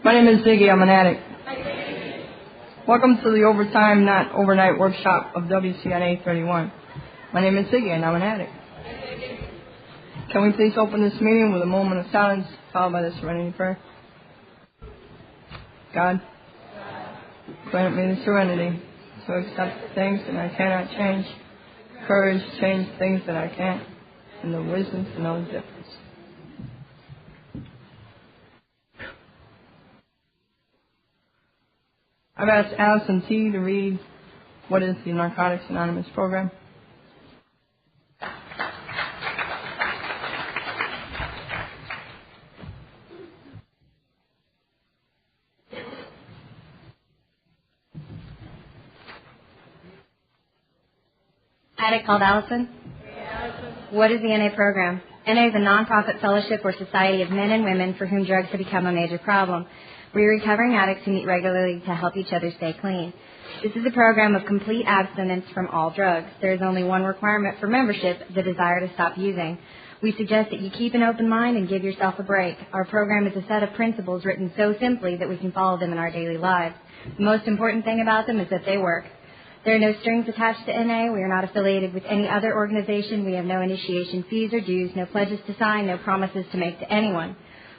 My name is Ziggy. I'm an addict. Welcome to the Overtime, Not Overnight workshop of WCNA 31. My name is Ziggy, and I'm an addict. Can we please open this meeting with a moment of silence, followed by the serenity prayer? God, grant me the serenity to accept things that I cannot change, courage to change things that I can't, and the wisdom to know the difference. I've asked Allison T. to read what is the Narcotics Anonymous program. Addict called Allison? What is the NA program? NA is a nonprofit fellowship or society of men and women for whom drugs have become a major problem. We are recovering addicts who meet regularly to help each other stay clean. This is a program of complete abstinence from all drugs. There is only one requirement for membership, the desire to stop using. We suggest that you keep an open mind and give yourself a break. Our program is a set of principles written so simply that we can follow them in our daily lives. The most important thing about them is that they work. There are no strings attached to NA. We are not affiliated with any other organization. We have no initiation fees or dues, no pledges to sign, no promises to make to anyone.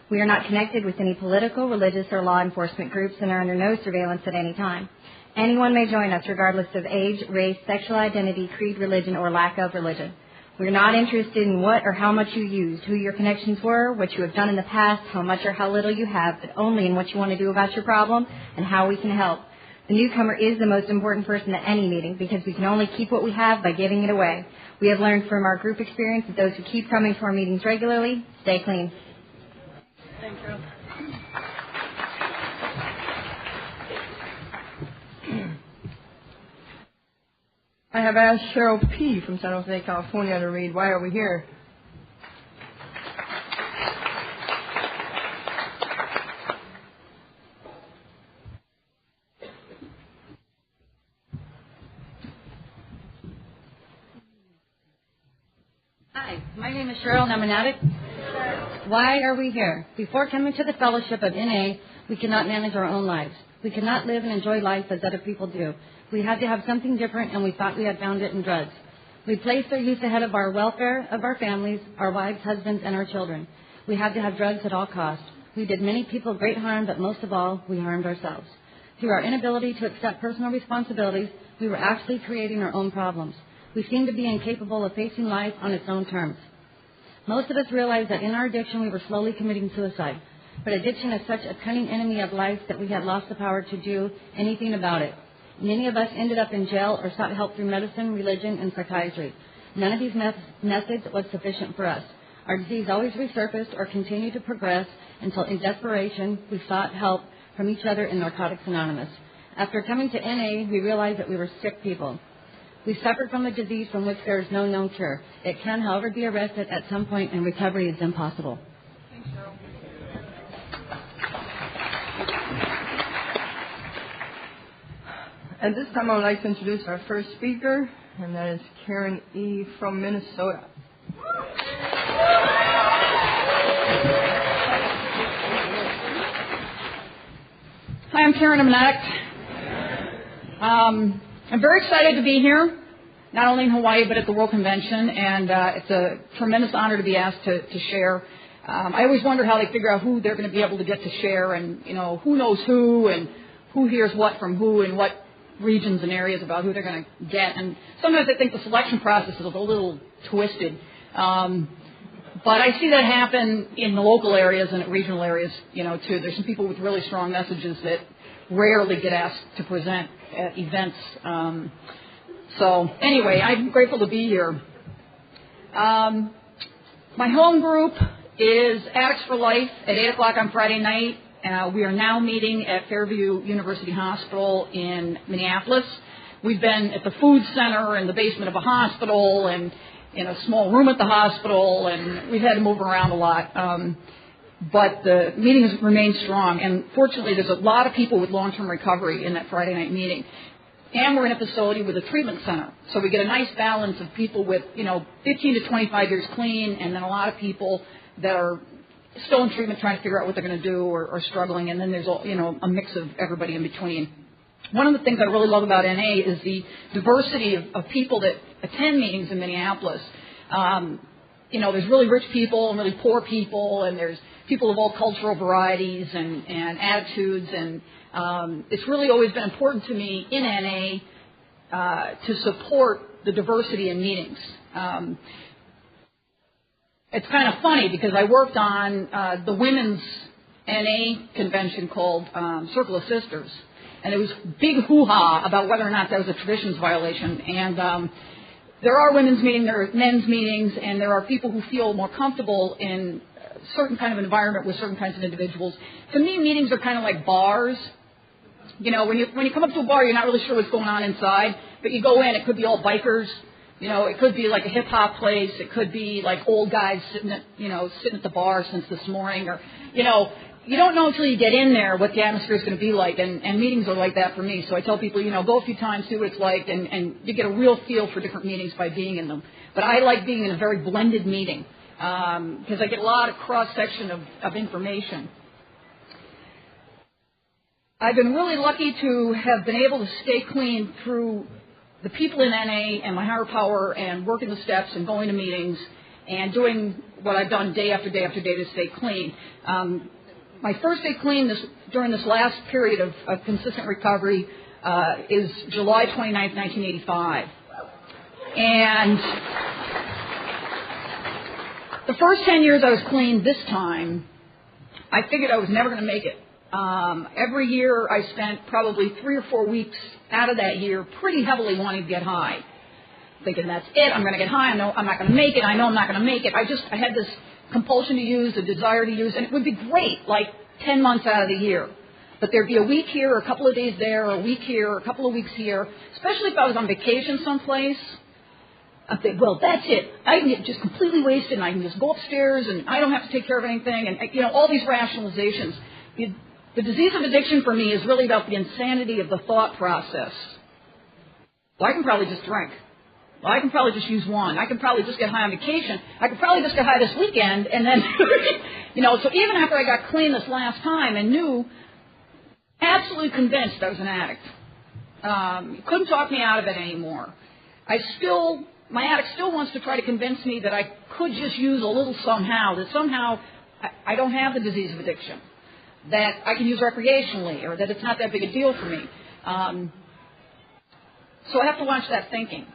We are not connected with any political, religious, or law enforcement groups and are under no surveillance at any time. Anyone may join us regardless of age, race, sexual identity, creed, religion, or lack of religion. We are not interested in what or how much you used, who your connections were, what you have done in the past, how much or how little you have, but only in what you want to do about your problem and how we can help. The newcomer is the most important person at any meeting because we can only keep what we have by giving it away. We have learned from our group experience that those who keep coming to our meetings regularly stay clean. Thank you. I have asked Cheryl P. from San Jose, California to read Why Are We Here? Hi, my name is Cheryl and I'm an addict. Why are we here? Before coming to the fellowship of NA, we could not manage our own lives. We could not live and enjoy life as other people do. We had to have something different, and we thought we had found it in drugs. We placed our youth ahead of our welfare, of our families, our wives, husbands, and our children. We had to have drugs at all costs. We did many people great harm, but most of all, we harmed ourselves. Through our inability to accept personal responsibilities, we were actually creating our own problems. We seemed to be incapable of facing life on its own terms. Most of us realized that in our addiction we were slowly committing suicide. But addiction is such a cunning enemy of life that we had lost the power to do anything about it. Many of us ended up in jail or sought help through medicine, religion, and psychiatry. None of these methods was sufficient for us. Our disease always resurfaced or continued to progress until in desperation we sought help from each other in Narcotics Anonymous. After coming to NA, we realized that we were sick people. We suffered from a disease from which there is no known cure. It can, however, be arrested at some point, and recovery is impossible. Thanks, Cheryl. At this time, I would like to introduce our first speaker, and that is Karen E. from Minnesota. Hi, I'm Karen. I'm an addict. I'm very excited to be here, not only in Hawaii, but at the World Convention, and it's a tremendous honor to be asked to share. I always wonder how they figure out who they're going to be able to get to share, and, you know, who knows who, and who hears what from who, and what regions and areas about who they're going to get. And sometimes I think the selection process is a little twisted. But I see that happen in the local areas and at regional areas, you know, too. There's some people with really strong messages that rarely get asked to present at events. So anyway, I'm grateful to be here. My home group is Addicts for Life at 8 o'clock on Friday night. We are now meeting at Fairview University Hospital in Minneapolis. We've been at the food center in the basement of a hospital and in a small room at the hospital, and we've had to move around a lot. But the meeting has remained strong, and fortunately there's a lot of people with long-term recovery in that Friday night meeting. And we're in a facility with a treatment center, so we get a nice balance of people with, 15 to 25 years clean, and then a lot of people that are still in treatment trying to figure out what they're going to do or struggling, and then there's a mix of everybody in between. One of the things I really love about NA is the diversity of people that attend meetings in Minneapolis. There's really rich people and really poor people, and there's people of all cultural varieties and attitudes, and it's really always been important to me in NA to support the diversity in meetings. It's kind of funny because I worked on the women's NA convention called Circle of Sisters, and it was big hoo-ha about whether or not that was a traditions violation. And there are women's meetings, there are men's meetings, and there are people who feel more comfortable in a certain kind of environment with certain kinds of individuals. To me, meetings are kind of like bars. When you come up to a bar, you're not really sure what's going on inside, but you go in, it could be all bikers. It could be like a hip-hop place. It could be like old guys sitting at the bar since this morning. Or, you don't know until you get in there what the atmosphere is going to be like. And meetings are like that for me. So I tell people, go a few times, see what it's like. And you get a real feel for different meetings by being in them. But I like being in a very blended meeting because I get a lot of cross-section of information. I've been really lucky to have been able to stay clean through the people in NA and my higher power and working the steps and going to meetings and doing what I've done day after day after day to stay clean. My first day clean during this last period of consistent recovery is July 29th, 1985. And the first 10 years I was clean this time, I figured I was never going to make it. Every year I spent probably 3 or 4 weeks out of that year pretty heavily wanting to get high. Thinking that's it, I'm going to get high, I know I'm not going to make it, I know I'm not going to make it. I had this compulsion to use, a desire to use, and it would be great, like 10 months out of the year. But there'd be a week here, or a couple of days there, or a week here, or a couple of weeks here, especially if I was on vacation someplace. I'd think, well, that's it. I can get just completely wasted, and I can just go upstairs, and I don't have to take care of anything, and, all these rationalizations. The disease of addiction for me is really about the insanity of the thought process. Well, I can probably just drink. Well, I can probably just use one. I can probably just get high on vacation. I could probably just get high this weekend, and then, so even after I got clean this last time and knew, absolutely convinced I was an addict. You couldn't talk me out of it anymore. My addict still wants to try to convince me that I could just use a little somehow, that somehow I don't have the disease of addiction, that I can use recreationally, or that it's not that big a deal for me. So I have to watch that thinking.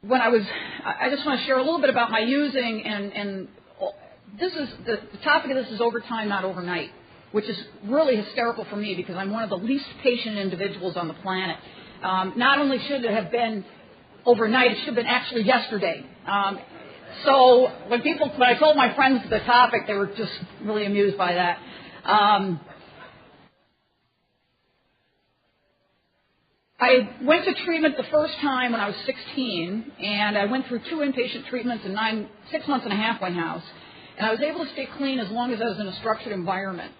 I just want to share a little bit about my using, and this is the topic of this is overtime, not overnight, which is really hysterical for me because I'm one of the least patient individuals on the planet. Not only should it have been overnight, it should have been actually yesterday. So when I told my friends the topic, they were just really amused by that. I went to treatment the first time when I was 16, and I went through 2 inpatient treatments and 6 months in a halfway house. And I was able to stay clean as long as I was in a structured environment.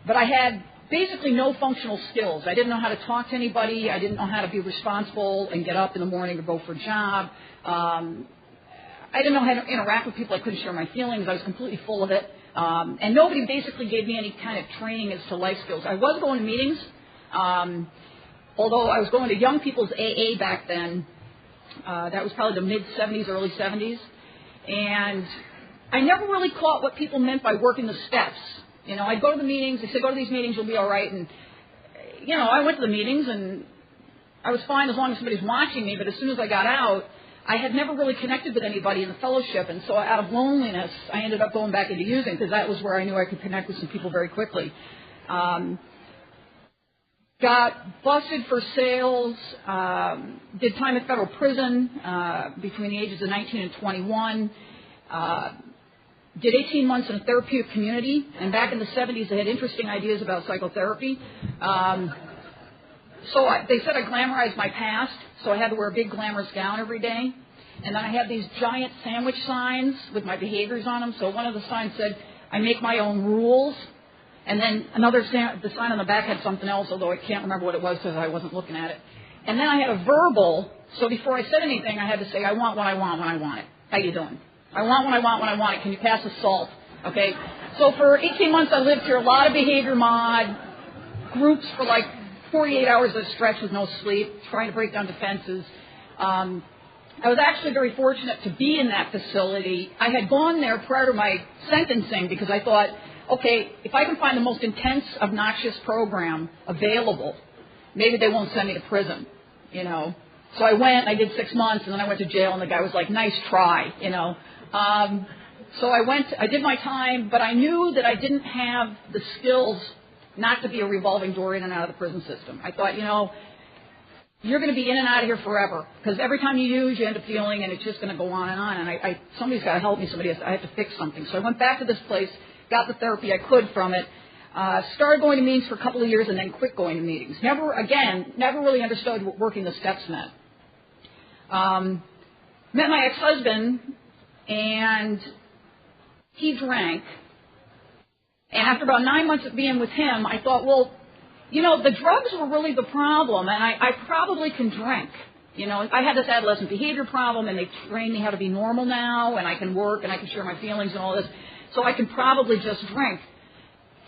But I had basically no functional skills. I didn't know how to talk to anybody. I didn't know how to be responsible and get up in the morning or go for a job. I didn't know how to interact with people. I couldn't share my feelings. I was completely full of it. And nobody basically gave me any kind of training as to life skills. I was going to meetings, although I was going to young people's AA back then. That was probably the mid-'70s, early '70s. And I never really caught what people meant by working the steps. I'd go to the meetings. They said, go to these meetings, you'll be all right. And, I went to the meetings, and I was fine as long as somebody's watching me. But as soon as I got out, I had never really connected with anybody in the fellowship. And so out of loneliness, I ended up going back into using because that was where I knew I could connect with some people very quickly. Got busted for sales, did time at federal prison between the ages of 19 and 21. Did 18 months in a therapeutic community, and back in the 70s they had interesting ideas about psychotherapy. So they said I glamorized my past, so I had to wear a big glamorous gown every day. And then I had these giant sandwich signs with my behaviors on them. So one of the signs said, I make my own rules. And then the sign on the back had something else, although I can't remember what it was because I wasn't looking at it. And then I had a verbal, so before I said anything, I had to say, I want what I want when I want it. How you doing? I want when I want when I want it. Can you pass assault? Okay. So for 18 months I lived here, a lot of behavior mod, groups for like 48 hours at a stretch with no sleep, trying to break down defenses. I was actually very fortunate to be in that facility. I had gone there prior to my sentencing because I thought, okay, if I can find the most intense, obnoxious program available, maybe they won't send me to prison, you know. So I went, I did 6 months, and then I went to jail, and the guy was like, nice try, you know. So I went, I did my time, but I knew that I didn't have the skills not to be a revolving door in and out of the prison system. I thought, you know, you're going to be in and out of here forever because every time you use, you end up feeling, and it's just going to go on. And somebody's got to help me. I have to fix something. So I went back to this place, got the therapy I could from it, started going to meetings for a couple of years, and then quit going to meetings. Never really understood what working the steps meant. Met my ex-husband, and he drank. And after about 9 months of being with him, I thought, well, you know, the drugs were really the problem, and I probably can drink. You know, I had this adolescent behavior problem, and they trained me how to be normal now, and I can work, and I can share my feelings and all this, so I can probably just drink.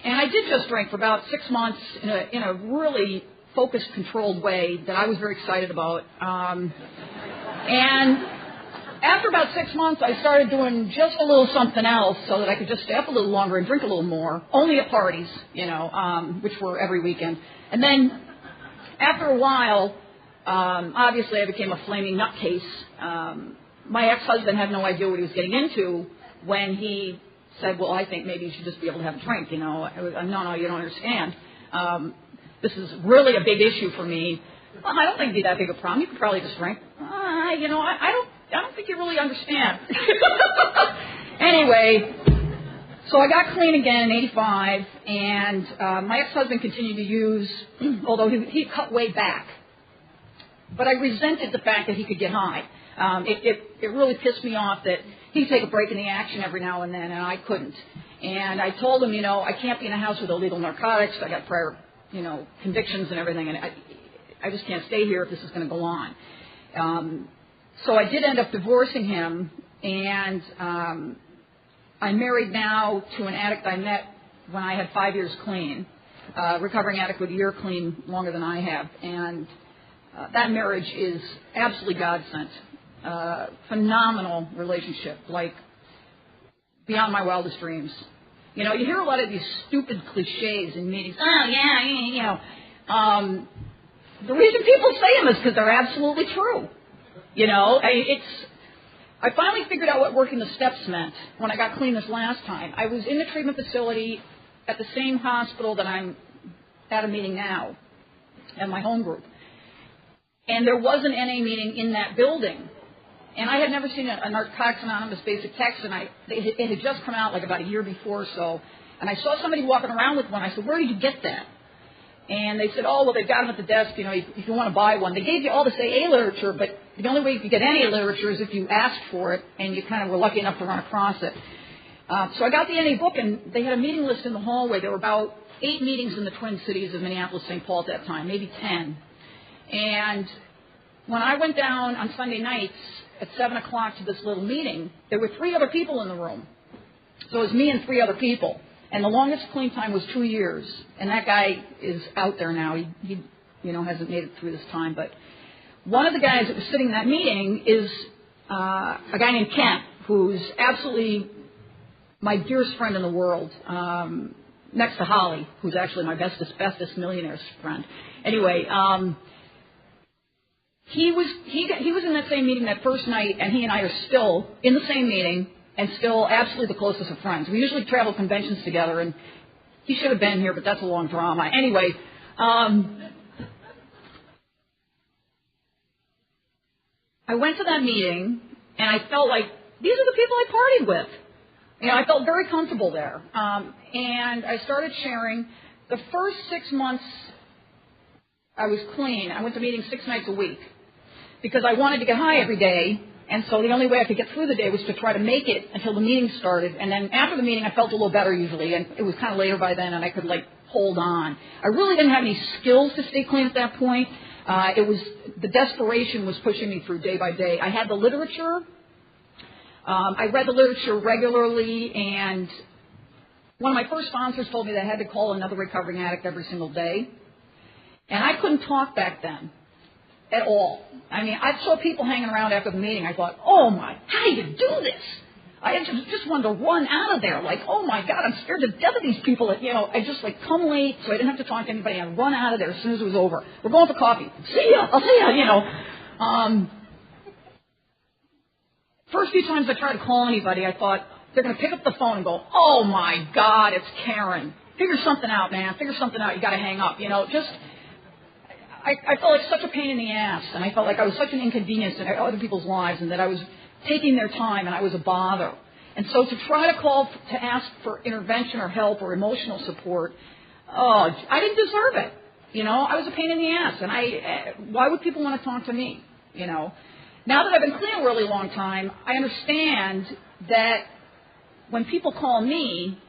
And I did just drink for about 6 months in a really focused, controlled way that I was very excited about. And after about 6 months, I started doing just a little something else so that I could just stay up a little longer and drink a little more, only at parties, you know, which were every weekend. And then after a while, obviously I became a flaming nutcase. My ex-husband had no idea what he was getting into when he said, well, I think maybe you should just be able to have a drink, you know. No, you don't understand. This is really a big issue for me. Well, I don't think it'd be that big a problem. You could probably just drink. You know, I don't think you really understand. Anyway, so I got clean again in '85, and my ex-husband continued to use, although he cut way back. But I resented the fact that he could get high. It really pissed me off that he'd take a break in the action every now and then, and I couldn't. And I told him, you know, I can't be in a house with illegal narcotics. I got prior, you know, convictions and everything, and I just can't stay here if this is going to go on. So I did end up divorcing him, and I'm married now to an addict I met when I had 5 years clean, recovering addict with a year clean longer than I have, and that marriage is absolutely God-sent. Phenomenal relationship, like beyond my wildest dreams. You know, you hear a lot of these stupid cliches in meetings. Oh, yeah, you know. The reason people say them is because they're absolutely true. You know, I finally figured out what working the steps meant when I got clean this last time. I was in the treatment facility at the same hospital that I'm at a meeting now, at my home group. And there was an NA meeting in that building. And I had never seen a Narcotics Anonymous basic text, and it had just come out like about a year before or so. And I saw somebody walking around with one. I said, where did you get that? And they said, oh, well, they've got them at the desk, you know, if you want to buy one. They gave you all this AA literature, but the only way you could get any literature is if you asked for it, and you kind of were lucky enough to run across it. So I got the NA book, and they had a meeting list in the hallway. There were about 8 meetings in the Twin Cities of Minneapolis, St. Paul at that time, maybe 10. And when I went down on Sunday nights at 7 o'clock to this little meeting, there were 3 other people in the room. So it was me and 3 other people. And the longest clean time was 2 years. And that guy is out there now. He you know, hasn't made it through this time. But one of the guys that was sitting in that meeting is a guy named Kent, who's absolutely my dearest friend in the world, next to Holly, who's actually my bestest millionaire's friend. Anyway, he was in that same meeting that first night, and he and I are still in the same meeting and still absolutely the closest of friends. We usually travel conventions together, and he should have been here, but that's a long drama. Anyway, I went to that meeting, and I felt like these are the people I partied with. You know, I felt very comfortable there. And I started sharing. The first 6 months I was clean. I went to meetings 6 nights a week because I wanted to get high every day. And so the only way I could get through the day was to try to make it until the meeting started. And then after the meeting, I felt a little better usually. And it was kind of later by then, and I could, like, hold on. I really didn't have any skills to stay clean at that point. It was the desperation was pushing me through day by day. I had the literature. I read the literature regularly, and one of my first sponsors told me that I had to call another recovering addict every single day. And I couldn't talk back then at all. I mean, I saw people hanging around after the meeting. I thought, oh, my, how do you do this? I just wanted to run out of there. Like, oh, my God, I'm scared to death of these people. I just, come late so I didn't have to talk to anybody and run out of there as soon as it was over. We're going for coffee. See ya. I'll see ya, First few times I tried to call anybody, I thought, they're going to pick up the phone and go, oh, my God, it's Karen. Figure something out, man. Figure something out. You got to hang up. I felt like such a pain in the ass, and I felt like I was such an inconvenience in other people's lives, and that I was taking their time, and I was a bother. And so to try to call to ask for intervention or help or emotional support, I didn't deserve it. I was a pain in the ass, and why would people want to talk to me? Now that I've been clean a really long time, I understand that when people call me,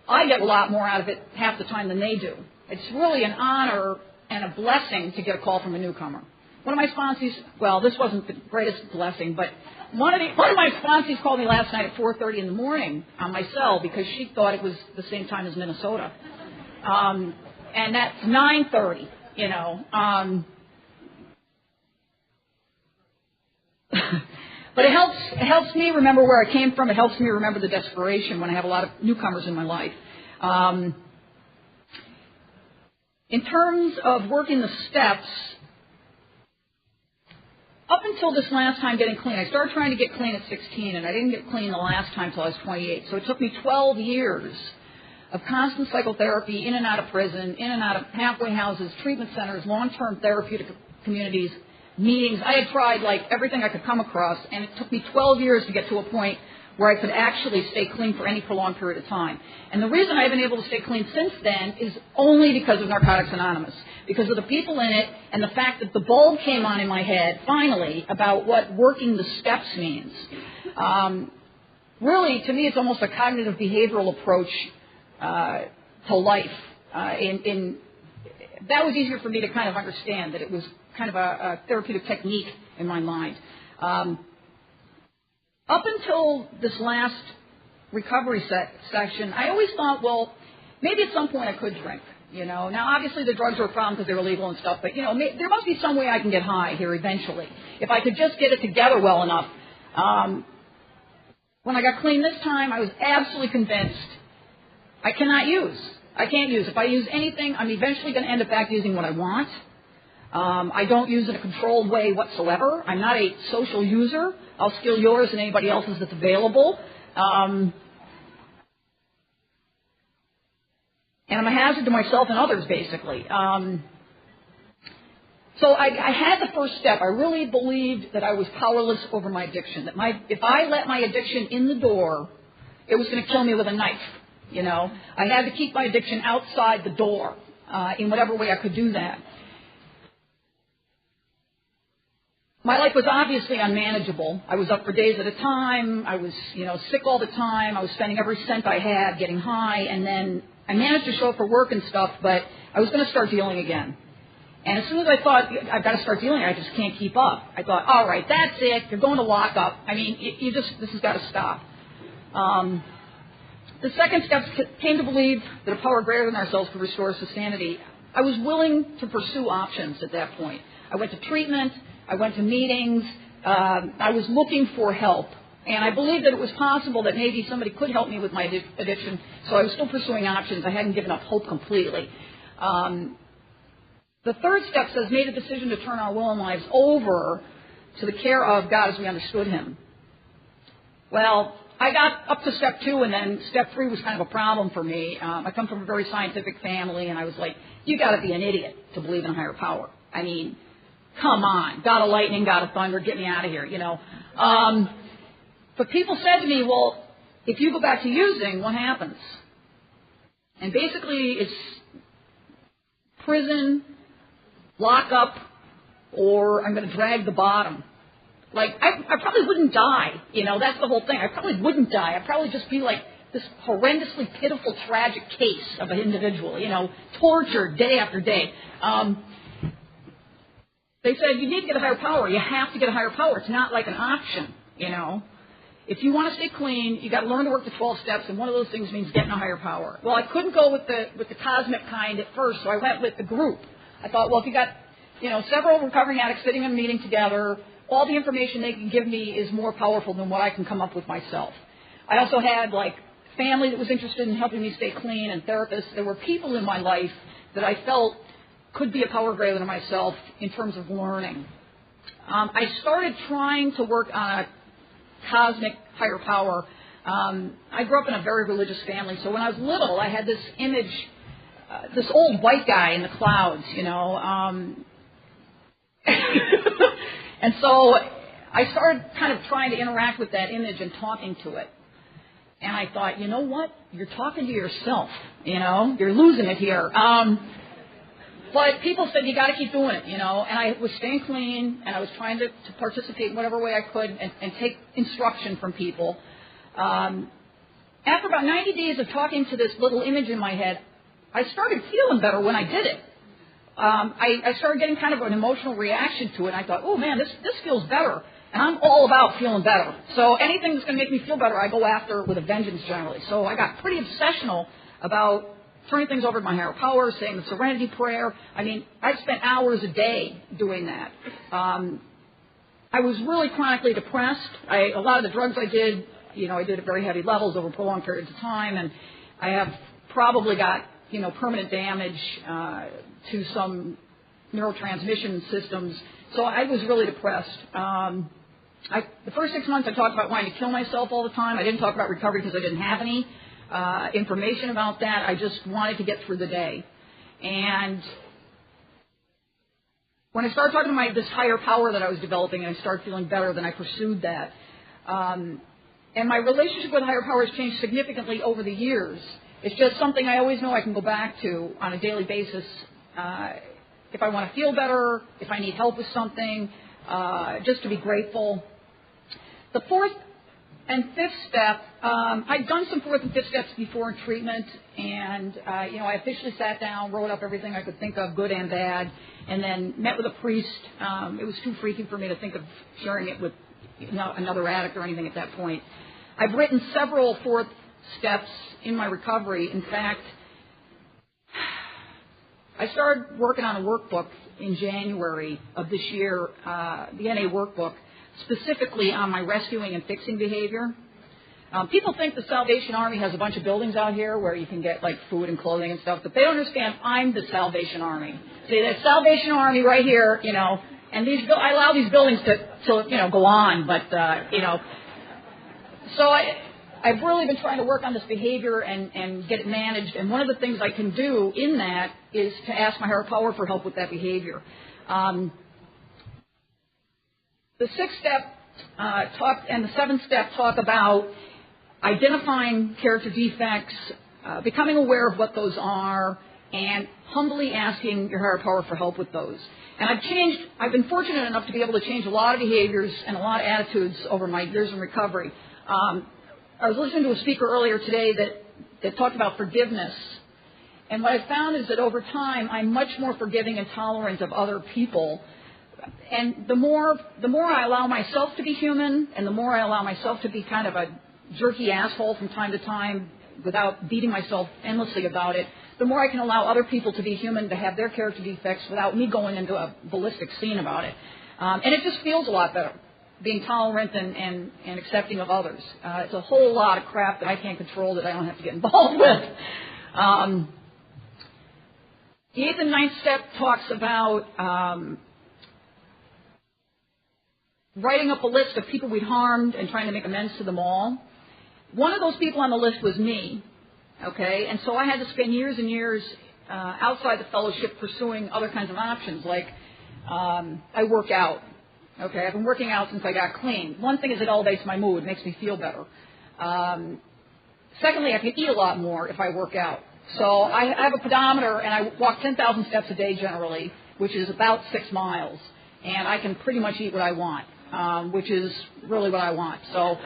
I get a lot more out of it half the time than they do. It's really an honor and a blessing to get a call from a newcomer. One of my sponsees, well, this wasn't the greatest blessing, but one of my sponsees called me last night at 4:30 in the morning on my cell because she thought it was the same time as Minnesota. And that's 9:30, But it helps me remember where I came from. It helps me remember the desperation when I have a lot of newcomers in my life. In terms of working the steps, up until this last time getting clean, I started trying to get clean at 16, and I didn't get clean the last time until I was 28. So it took me 12 years of constant psychotherapy, in and out of prison, in and out of halfway houses, treatment centers, long-term therapeutic communities, meetings. I had tried everything I could come across, and it took me 12 years to get to a point where I could actually stay clean for any prolonged period of time. And the reason I've been able to stay clean since then is only because of Narcotics Anonymous, because of the people in it and the fact that the bulb came on in my head, finally, about what working the steps means. Really, to me, it's almost a cognitive behavioral approach to life. That was easier for me to kind of understand, that it was kind of a therapeutic technique in my mind. Up until this last recovery section, I always thought, well, maybe at some point I could drink. Now obviously the drugs were a problem because they were legal and stuff, but there must be some way I can get high here eventually if I could just get it together well enough. When I got clean this time, I was absolutely convinced I can't use. If I use anything, I'm eventually going to end up back using what I want. I don't use in a controlled way whatsoever. I'm not a social user. I'll steal yours and anybody else's that's available. And I'm a hazard to myself and others, basically. So I had the first step. I really believed that I was powerless over my addiction, that if I let my addiction in the door, it was going to kill me with a knife. I had to keep my addiction outside the door in whatever way I could do that. My life was obviously unmanageable. I was up for days at a time. I was, sick all the time. I was spending every cent I had getting high. And then I managed to show up for work and stuff, but I was going to start dealing again. And as soon as I thought, I've got to start dealing, I just can't keep up. I thought, all right, that's it. You're going to lock up. I mean, this has got to stop. The second step came to believe that a power greater than ourselves could restore us to sanity. I was willing to pursue options at that point. I went to treatment. I went to meetings. I was looking for help. And I believed that it was possible that maybe somebody could help me with my addiction, so I was still pursuing options. I hadn't given up hope completely. The third step says, made a decision to turn our will and lives over to the care of God as we understood Him. Well, I got up to step 2, and then step 3 was kind of a problem for me. I come from a very scientific family, and I was like, you got to be an idiot to believe in a higher power. I mean, come on, God of lightning, God of thunder, get me out of here, But people said to me, well, if you go back to using, what happens? And basically it's prison, lockup, or I'm going to drag the bottom. Like, I probably wouldn't die, that's the whole thing. I probably wouldn't die. I'd probably just be like this horrendously pitiful, tragic case of an individual, tortured day after day. They said, you need to get a higher power. You have to get a higher power. It's not like an option, if you want to stay clean, you got to learn to work the 12 steps, and one of those things means getting a higher power. Well, I couldn't go with the cosmic kind at first, so I went with the group. I thought, well, if you got, several recovering addicts sitting in a meeting together, all the information they can give me is more powerful than what I can come up with myself. I also had, family that was interested in helping me stay clean, and therapists. There were people in my life that I felt could be a power greater than myself in terms of learning. I started trying to work on a cosmic higher power. I grew up in a very religious family, so when I was little, I had this image, this old white guy in the clouds, And so I started kind of trying to interact with that image and talking to it. And I thought, you know what? You're talking to yourself, You're losing it here. But people said, you got to keep doing it, And I was staying clean, and I was trying to participate in whatever way I could and take instruction from people. After about 90 days of talking to this little image in my head, I started feeling better when I did it. I started getting kind of an emotional reaction to it, and I thought, oh, man, this feels better. And I'm all about feeling better. So anything that's going to make me feel better, I go after with a vengeance generally. So I got pretty obsessional about turning things over to my higher power, saying the serenity prayer. I spent hours a day doing that. I was really chronically depressed. A lot of the drugs I did, I did at very heavy levels over prolonged periods of time, and I have probably got, permanent damage to some neurotransmission systems. So I was really depressed. The first 6 months I talked about wanting to kill myself all the time. I didn't talk about recovery because I didn't have any information about that. I just wanted to get through the day. And when I started talking to this higher power that I was developing and I started feeling better, then I pursued that. And my relationship with higher power has changed significantly over the years. It's just something I always know I can go back to on a daily basis if I want to feel better, if I need help with something, just to be grateful. The fourth and fifth step, I'd done some fourth and fifth steps before in treatment, and I officially sat down, wrote up everything I could think of, good and bad, and then met with a priest. It was too freaky for me to think of sharing it with another addict or anything at that point. I've written several fourth steps in my recovery. In fact, I started working on a workbook in January of this year, the NA workbook, specifically on my rescuing and fixing behavior. People think the Salvation Army has a bunch of buildings out here where you can get food and clothing and stuff, but they don't understand I'm the Salvation Army. See, the Salvation Army right here, and I allow these buildings to go on, but so I've really been trying to work on this behavior and get it managed. And one of the things I can do in that is to ask my higher power for help with that behavior. The sixth step and the seventh step talk about identifying character defects, becoming aware of what those are, and humbly asking your higher power for help with those. And I've been fortunate enough to be able to change a lot of behaviors and a lot of attitudes over my years in recovery. I was listening to a speaker earlier today that talked about forgiveness. And what I found is that over time, I'm much more forgiving and tolerant of other people. And the more I allow myself to be human, and the more I allow myself to be kind of a jerky asshole from time to time without beating myself endlessly about it, the more I can allow other people to be human, to have their character defects without me going into a ballistic scene about it. And it just feels a lot better, being tolerant and accepting of others. It's a whole lot of crap that I can't control that I don't have to get involved with. The eighth and ninth step talks about writing up a list of people we'd harmed and trying to make amends to them all. One of those people on the list was me, okay? And so I had to spend years and years outside the fellowship pursuing other kinds of options, like I work out. Okay, I've been working out since I got clean. One thing is it elevates my mood, makes me feel better. Secondly, I can eat a lot more if I work out. So I have a pedometer, and I walk 10,000 steps a day generally, which is about 6 miles. And I can pretty much eat what I want, which is really what I want. So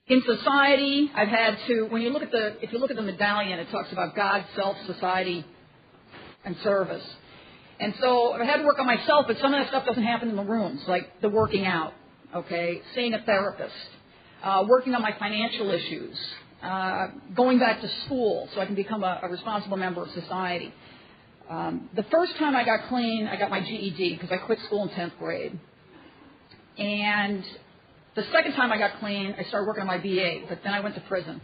in society, I've had to, if you look at the medallion, it talks about God, self, society, and service. And so I had to work on myself, but some of that stuff doesn't happen in the rooms, like the working out, okay, seeing a therapist, working on my financial issues, going back to school so I can become a responsible member of society. The first time I got clean, I got my GED because I quit school in 10th grade. And the second time I got clean, I started working on my BA, but then I went to prison.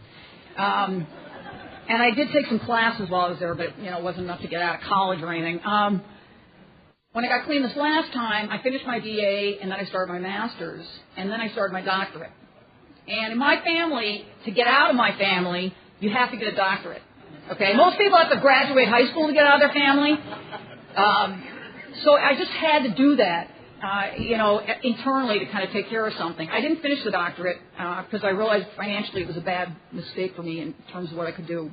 And I did take some classes while I was there, but it wasn't enough to get out of college or anything. When I got clean this last time, I finished my BA, and then I started my master's, and then I started my doctorate. And in my family, to get out of my family, you have to get a doctorate. Okay, most people have to graduate high school to get out of their family. So I just had to do that, internally to kind of take care of something. I didn't finish the doctorate because I realized financially it was a bad mistake for me in terms of what I could do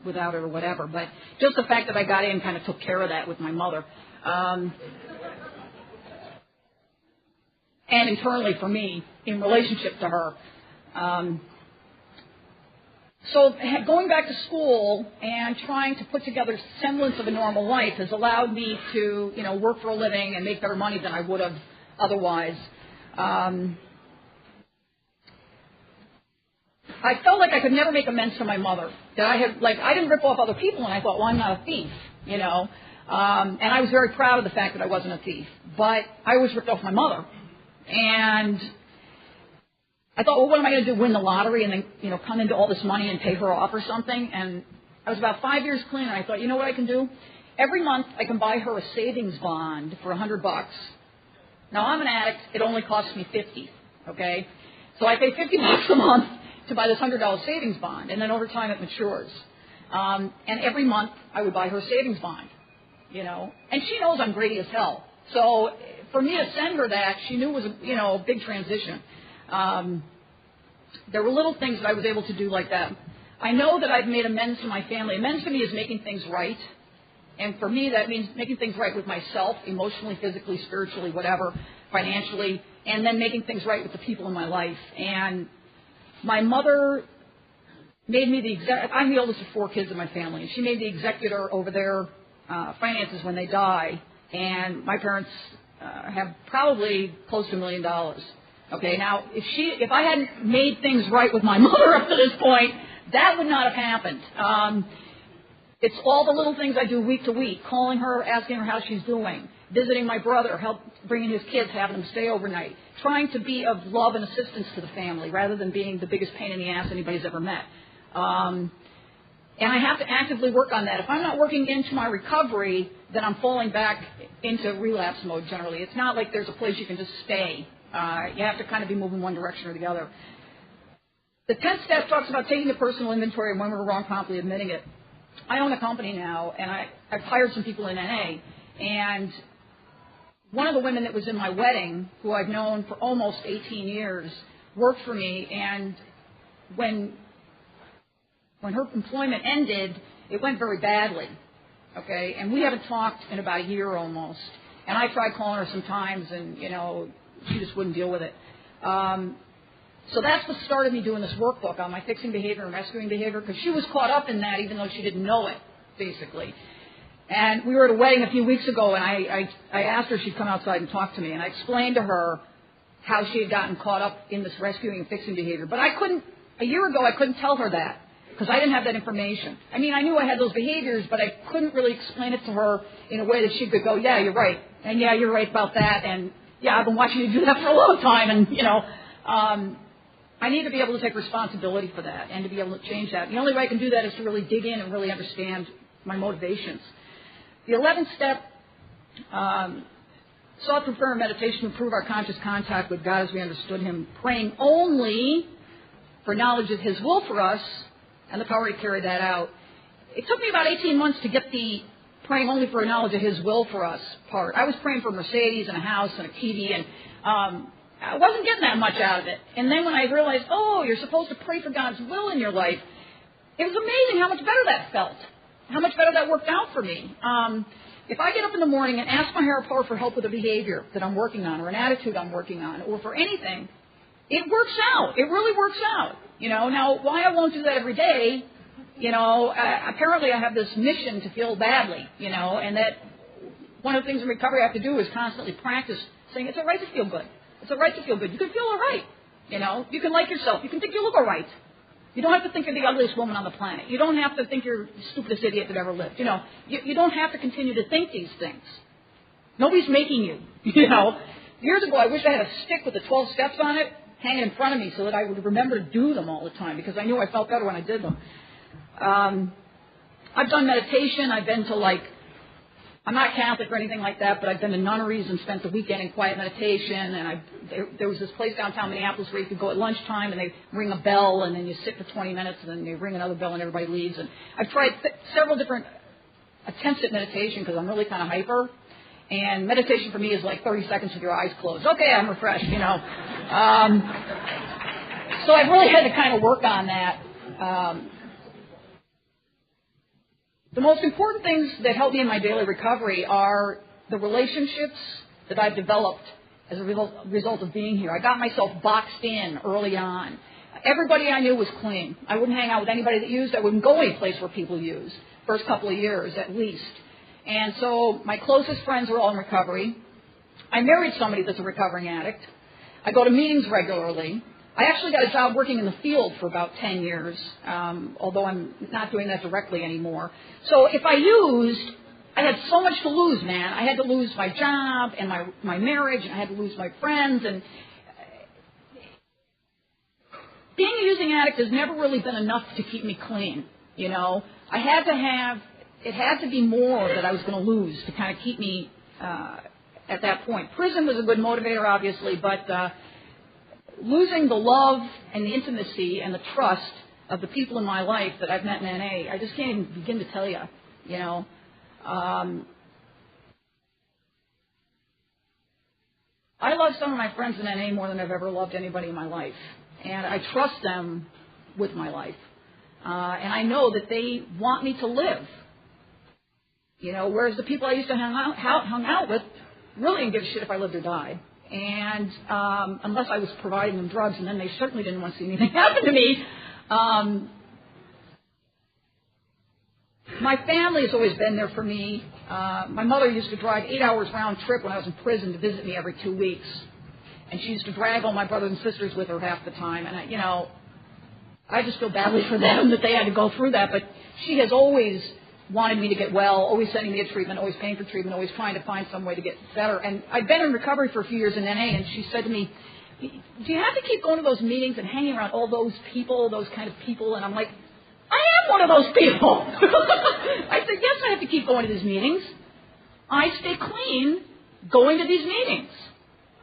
without it or whatever. But just the fact that I got in kind of took care of that with my mother. And internally for me in relationship to her. So going back to school and trying to put together a semblance of a normal life has allowed me to, work for a living and make better money than I would have otherwise. I felt like I could never make amends to my mother. That I didn't rip off other people, and I thought, well, I'm not a thief, And I was very proud of the fact that I wasn't a thief. But I always ripped off my mother. And I thought, well, what am I going to do, win the lottery and then, come into all this money and pay her off or something? And I was about 5 years clean, and I thought, you know what I can do? Every month I can buy her a savings bond for $100. Now, I'm an addict. It only costs me $50, okay? So I pay $50 a month to buy this $100 savings bond, and then over time it matures. And every month I would buy her a savings bond, And she knows I'm greedy as hell. So for me to send her that, she knew was, a big transition. There were little things that I was able to do like that. I know that I've made amends to my family. Amends to me is making things right. And for me, that means making things right with myself, emotionally, physically, spiritually, whatever, financially, and then making things right with the people in my life. And my mother made me I'm the oldest of 4 kids in my family, and she made the executor over their finances when they die. And my parents have probably close to $1 million. Okay, now if I hadn't made things right with my mother up to this point, that would not have happened. It's all the little things I do week to week, calling her, asking her how she's doing, visiting my brother, bringing his kids, having them stay overnight, trying to be of love and assistance to the family rather than being the biggest pain in the ass anybody's ever met. And I have to actively work on that. If I'm not working into my recovery, then I'm falling back into relapse mode generally. It's not like there's a place you can just stay. You have to kind of be moving one direction or the other. The 10th step talks about taking a personal inventory and when we're wrong, promptly admitting it. I own a company now, and I've hired some people in NA. And one of the women that was in my wedding, who I've known for almost 18 years, worked for me. And when her employment ended, it went very badly. Okay, and we haven't talked in about a year almost. And I tried calling her sometimes, and she just wouldn't deal with it. So that's the start of me doing this workbook on my fixing behavior and rescuing behavior, because she was caught up in that even though she didn't know it, basically. And we were at a wedding a few weeks ago, and I asked her if she'd come outside and talk to me, and I explained to her how she had gotten caught up in this rescuing and fixing behavior. But a year ago, I couldn't tell her that, because I didn't have that information. I mean, I knew I had those behaviors, but I couldn't really explain it to her in a way that she could go, yeah, you're right, and yeah, you're right about that, and yeah, I've been watching you do that for a long time, and, I need to be able to take responsibility for that and to be able to change that. The only way I can do that is to really dig in and really understand my motivations. The 11th step, sought through prayer and meditation to improve our conscious contact with God as we understood Him, praying only for knowledge of His will for us and the power to carry that out. It took me about 18 months to get the praying only for knowledge of His will for us part. I was praying for Mercedes and a house and a TV, and I wasn't getting that much out of it. And then when I realized, you're supposed to pray for God's will in your life, it was amazing how much better that felt, how much better that worked out for me. If I get up in the morning and ask my higher power for help with a behavior that I'm working on or an attitude I'm working on or for anything, it works out. It really works out. Now, why I won't do that every day, apparently I have this mission to feel badly, and that one of the things in recovery I have to do is constantly practice saying it's all right to feel good. It's all right to feel good. You can feel all right. You know, you can like yourself. You can think you look all right. You don't have to think you're the ugliest woman on the planet. You don't have to think you're the stupidest idiot that ever lived. You know, you don't have to continue to think these things. Nobody's making you. You know, years ago I wish I had a stick with the 12 steps on it hanging in front of me so that I would remember to do them all the time because I knew I felt better when I did them. I've done meditation. I've been to I'm not Catholic or anything like that, but I've been to nunneries and spent the weekend in quiet meditation. And there was this place downtown Minneapolis where you could go at lunchtime and they ring a bell and then you sit for 20 minutes and then they ring another bell and everybody leaves. And I've tried several different attempts at meditation because I'm really kind of hyper. And meditation for me is like 30 seconds with your eyes closed. Okay, I'm refreshed, you know. So I've really had to kind of work on that. The most important things that help me in my daily recovery are the relationships that I've developed as a result of being here. I got myself boxed in early on. Everybody I knew was clean. I wouldn't hang out with anybody that used. I wouldn't go any place where people use. First couple of years, at least. And so my closest friends are all in recovery. I married somebody that's a recovering addict. I go to meetings regularly. I actually got a job working in the field for about 10 years, although I'm not doing that directly anymore. So if I used, I had so much to lose, man. I had to lose my job and my marriage, and I had to lose my friends. And being a using addict has never really been enough to keep me clean, you know. It had to be more that I was going to lose to kind of keep me at that point. Prison was a good motivator, obviously, but losing the love and the intimacy and the trust of the people in my life that I've met in NA, I just can't even begin to tell you, you know. I love some of my friends in NA more than I've ever loved anybody in my life, and I trust them with my life. And I know that they want me to live. You know, whereas the people I used to hung out with really didn't give a shit if I lived or died. And unless I was providing them drugs, and then they certainly didn't want to see anything happen to me. My family has always been there for me. My mother used to drive 8 hours round trip when I was in prison to visit me every 2 weeks. And she used to drag all my brothers and sisters with her half the time. And, I just feel badly for them that they had to go through that. But she has always wanted me to get well, always sending me to treatment, always paying for treatment, always trying to find some way to get better. And I've been in recovery for a few years in NA, and she said to me, do you have to keep going to those meetings and hanging around all those people, those kind of people? And I'm like, I am one of those people. I said, yes, I have to keep going to these meetings. I stay clean going to these meetings.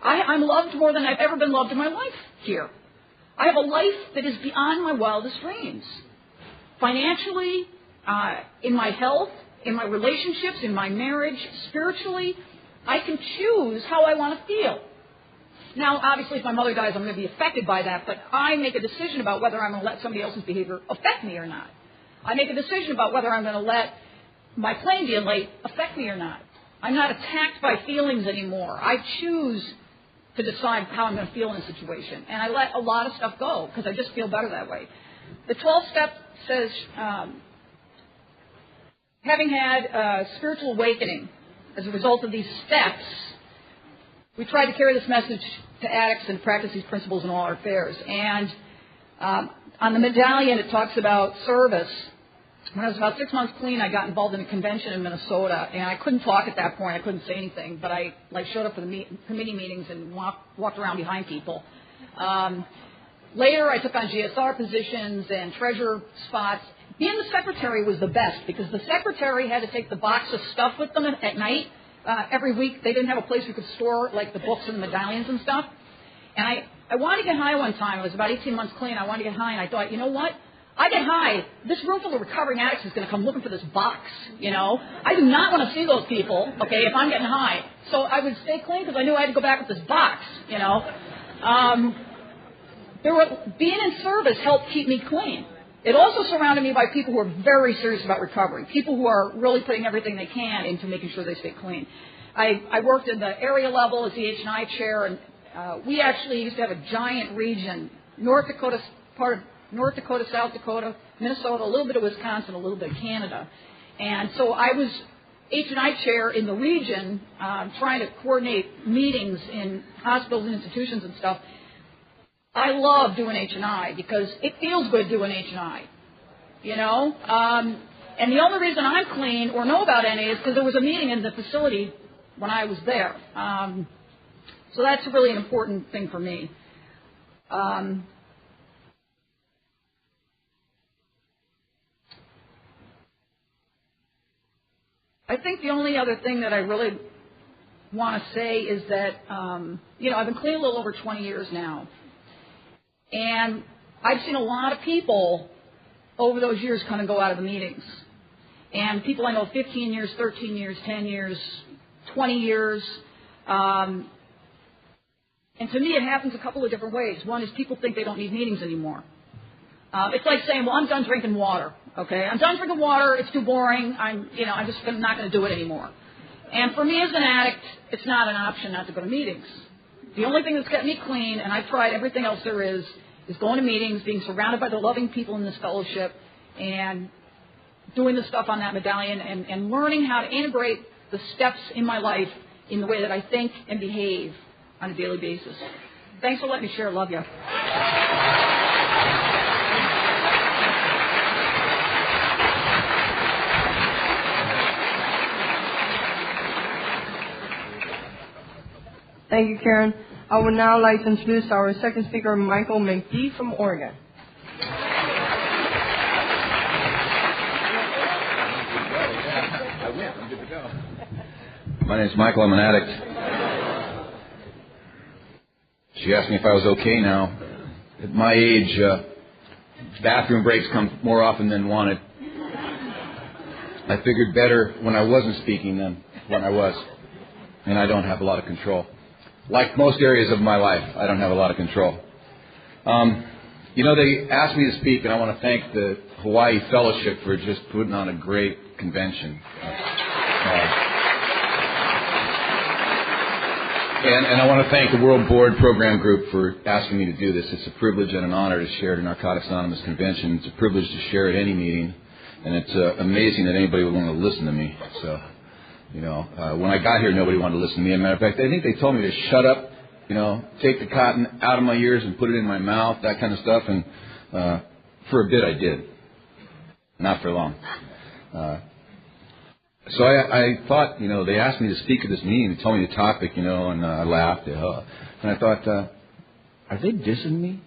I'm loved more than I've ever been loved in my life here. I have a life that is beyond my wildest dreams. Financially, in my health, in my relationships, in my marriage, spiritually, I can choose how I want to feel. Now, obviously, if my mother dies, I'm going to be affected by that, but I make a decision about whether I'm going to let somebody else's behavior affect me or not. I make a decision about whether I'm going to let my plane being late affect me or not. I'm not attacked by feelings anymore. I choose to decide how I'm going to feel in a situation, and I let a lot of stuff go because I just feel better that way. The 12th step says, having had a spiritual awakening as a result of these steps, we try to carry this message to addicts and practice these principles in all our affairs. And on the medallion, it talks about service. When I was about 6 months clean, I got involved in a convention in Minnesota, and I couldn't talk at that point. I couldn't say anything, but I showed up for the committee meetings and walked around behind people. Later, I took on GSR positions and treasurer spots. Being the secretary was the best because the secretary had to take the box of stuff with them at night. Every week, they didn't have a place we could store like the books and the medallions and stuff. And I wanted to get high one time. I was about 18 months clean. I wanted to get high, and I thought, you know what? I get high, this room full of recovering addicts is going to come looking for this box, you know. I do not want to see those people, okay, if I'm getting high. So I would stay clean because I knew I had to go back with this box, you know. Being in service helped keep me clean. It also surrounded me by people who are very serious about recovery, people who are really putting everything they can into making sure they stay clean. I worked in the area level as the H&I chair, and we actually used to have a giant region, North Dakota, part of North Dakota, South Dakota, Minnesota, a little bit of Wisconsin, a little bit of Canada. And so I was H&I chair in the region, trying to coordinate meetings in hospitals and institutions and stuff. I love doing H&I because it feels good doing H&I, you know. And the only reason I'm clean or know about NA is because there was a meeting in the facility when I was there. So that's really an important thing for me. I think the only other thing that I really want to say is that, you know, I've been clean a little over 20 years now. And I've seen a lot of people over those years kind of go out of the meetings. And people I know 15 years, 13 years, 10 years, 20 years. And to me, it happens a couple of different ways. One is people think they don't need meetings anymore. It's like saying, well, I'm done drinking water. Okay, I'm done drinking water. It's too boring. I'm just not going to do it anymore. And for me as an addict, it's not an option not to go to meetings. The only thing that's kept me clean, and I've tried everything else there is going to meetings, being surrounded by the loving people in this fellowship, and doing the stuff on that medallion, and learning how to integrate the steps in my life in the way that I think and behave on a daily basis. Thanks for letting me share. Love you. Thank you, Karen. I would now like to introduce our second speaker, Michael McD from Oregon. My name's Michael. I'm an addict. She asked me if I was okay now. At my age, bathroom breaks come more often than wanted. I figured better when I wasn't speaking than when I was. And I don't have a lot of control. Like most areas of my life, I don't have a lot of control. You know, they asked me to speak, and I want to thank the Hawaii Fellowship for just putting on a great convention. And I want to thank the World Board Program Group for asking me to do this. It's a privilege and an honor to share at a Narcotics Anonymous convention. It's a privilege to share at any meeting, and it's amazing that anybody would want to listen to me. So, you know, when I got here, nobody wanted to listen to me. As a matter of fact, I think they told me to shut up, you know, take the cotton out of my ears and put it in my mouth, that kind of stuff. And for a bit, I did. Not for long. So I thought, you know, they asked me to speak at this meeting. They told me the topic, you know, and I laughed. And I thought, are they dissing me?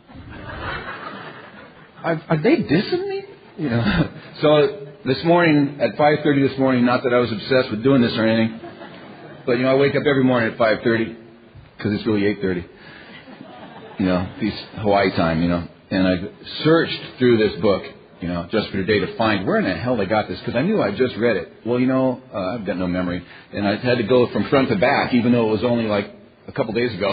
Are they dissing me? You know. So this morning at 5:30 this morning, not that I was obsessed with doing this or anything, but, you know, I wake up every morning at 5:30 because it's really 8:30. You know, it's Hawaii time, you know. And I searched through this book, you know, just for today to find where in the hell they got this, because I knew I just read it. Well, you know, I've got no memory, and I had to go from front to back, even though it was only like a couple days ago.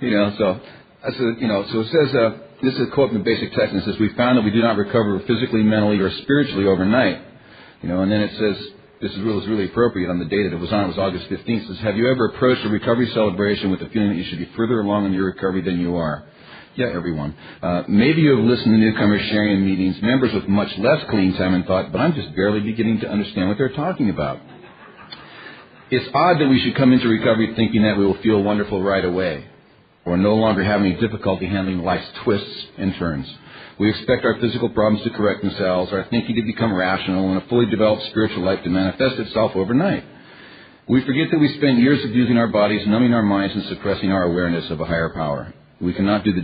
You know, so I said, you know, so it says, this is a quote from the basic text, and it says, "We found that we do not recover physically, mentally, or spiritually overnight." You know, and then it says, this rule is really appropriate on the day that it was on. It was August 15th. It says, "Have you ever approached a recovery celebration with the feeling that you should be further along in your recovery than you are?" Yeah, everyone. Maybe you have listened to newcomers sharing in meetings, members with much less clean time, and thought, but I'm just barely beginning to understand what they're talking about. It's odd that we should come into recovery thinking that we will feel wonderful right away, or no longer have any difficulty handling life's twists and turns. We expect our physical problems to correct themselves, our thinking to become rational, and a fully developed spiritual life to manifest itself overnight. We forget that we spent years abusing our bodies, numbing our minds, and suppressing our awareness of a higher power. We cannot undo the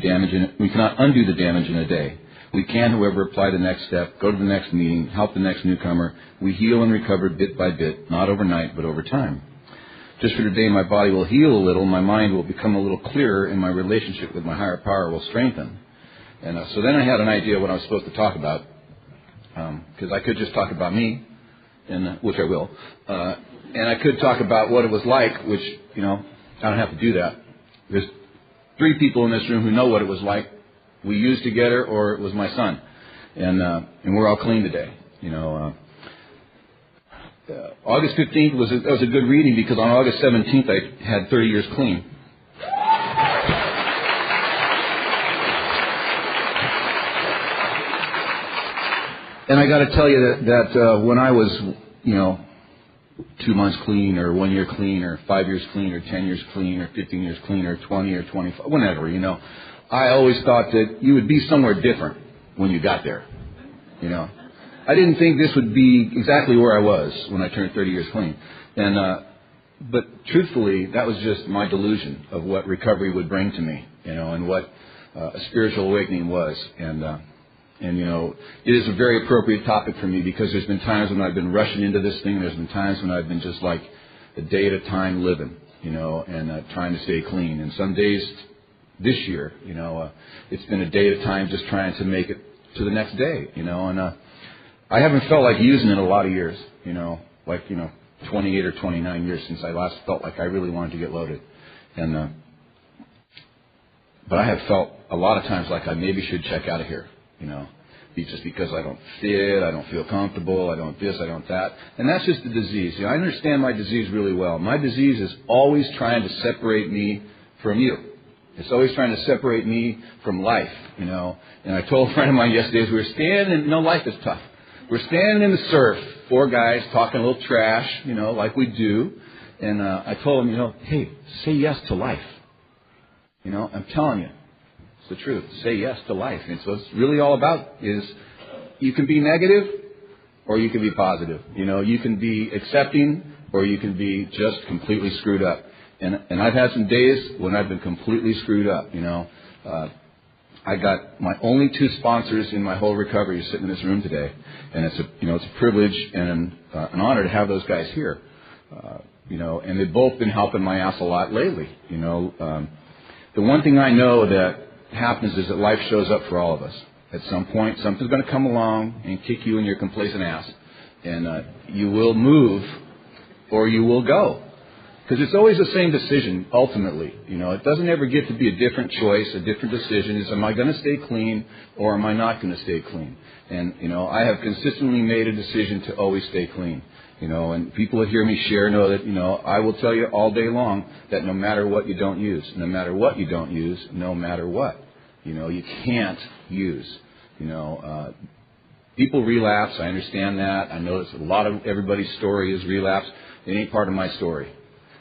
damage in a day. We can, however, apply the next step, go to the next meeting, help the next newcomer. We heal and recover bit by bit, not overnight, but over time. Just for today, my body will heal a little, my mind will become a little clearer, and my relationship with my higher power will strengthen. And so then I had an idea what I was supposed to talk about, because I could just talk about me, and which I will, and I could talk about what it was like, which, you know, I don't have to do that. There's 3 people in this room who know what it was like. We used together, or it was my son, and we're all clean today. You know, August 15th was a good reading, because on August 17th I had 30 years clean. And I got to tell you that when I was, 2 months clean or 1 year clean or 5 years clean or 10 years clean or 15 years clean or 20 or 25, whatever, I always thought that you would be somewhere different when you got there, I didn't think this would be exactly where I was when I turned 30 years clean. But truthfully, that was just my delusion of what recovery would bring to me, and what a spiritual awakening was. And it is a very appropriate topic for me because there's been times when I've been rushing into this thing. There's been times when I've been just like a day at a time living, and trying to stay clean. And some days this year, it's been a day at a time just trying to make it to the next day, and I haven't felt like using it a lot of years, 28 or 29 years since I last felt like I really wanted to get loaded. But I have felt a lot of times like I maybe should check out of here, just because I don't fit, I don't feel comfortable, I don't this, I don't that. And that's just the disease. I understand my disease really well. My disease is always trying to separate me from you. It's always trying to separate me from life, And I told a friend of mine yesterday as we were standing, life is tough. We're standing in the surf, 4 guys talking a little trash, like we do. And I told him, hey, say yes to life. I'm telling you, it's the truth. Say yes to life. And so what it's really all about is you can be negative or you can be positive. You can be accepting or you can be just completely screwed up. And I've had some days when I've been completely screwed up, I got my only 2 sponsors in my whole recovery sitting in this room today, and it's a privilege and an honor to have those guys here, and they've both been helping my ass a lot lately. The one thing I know that happens is that life shows up for all of us. At some point, something's going to come along and kick you in your complacent ass, and you will move or you will go. Because it's always the same decision, ultimately. It doesn't ever get to be a different choice, a different decision. Is am I going to stay clean or am I not going to stay clean? And, I have consistently made a decision to always stay clean. And people that hear me share know that, I will tell you all day long that no matter what you don't use, no matter what you don't use, no matter what, you can't use. People relapse. I understand that. I know it's a lot of everybody's story is relapse. It ain't part of my story.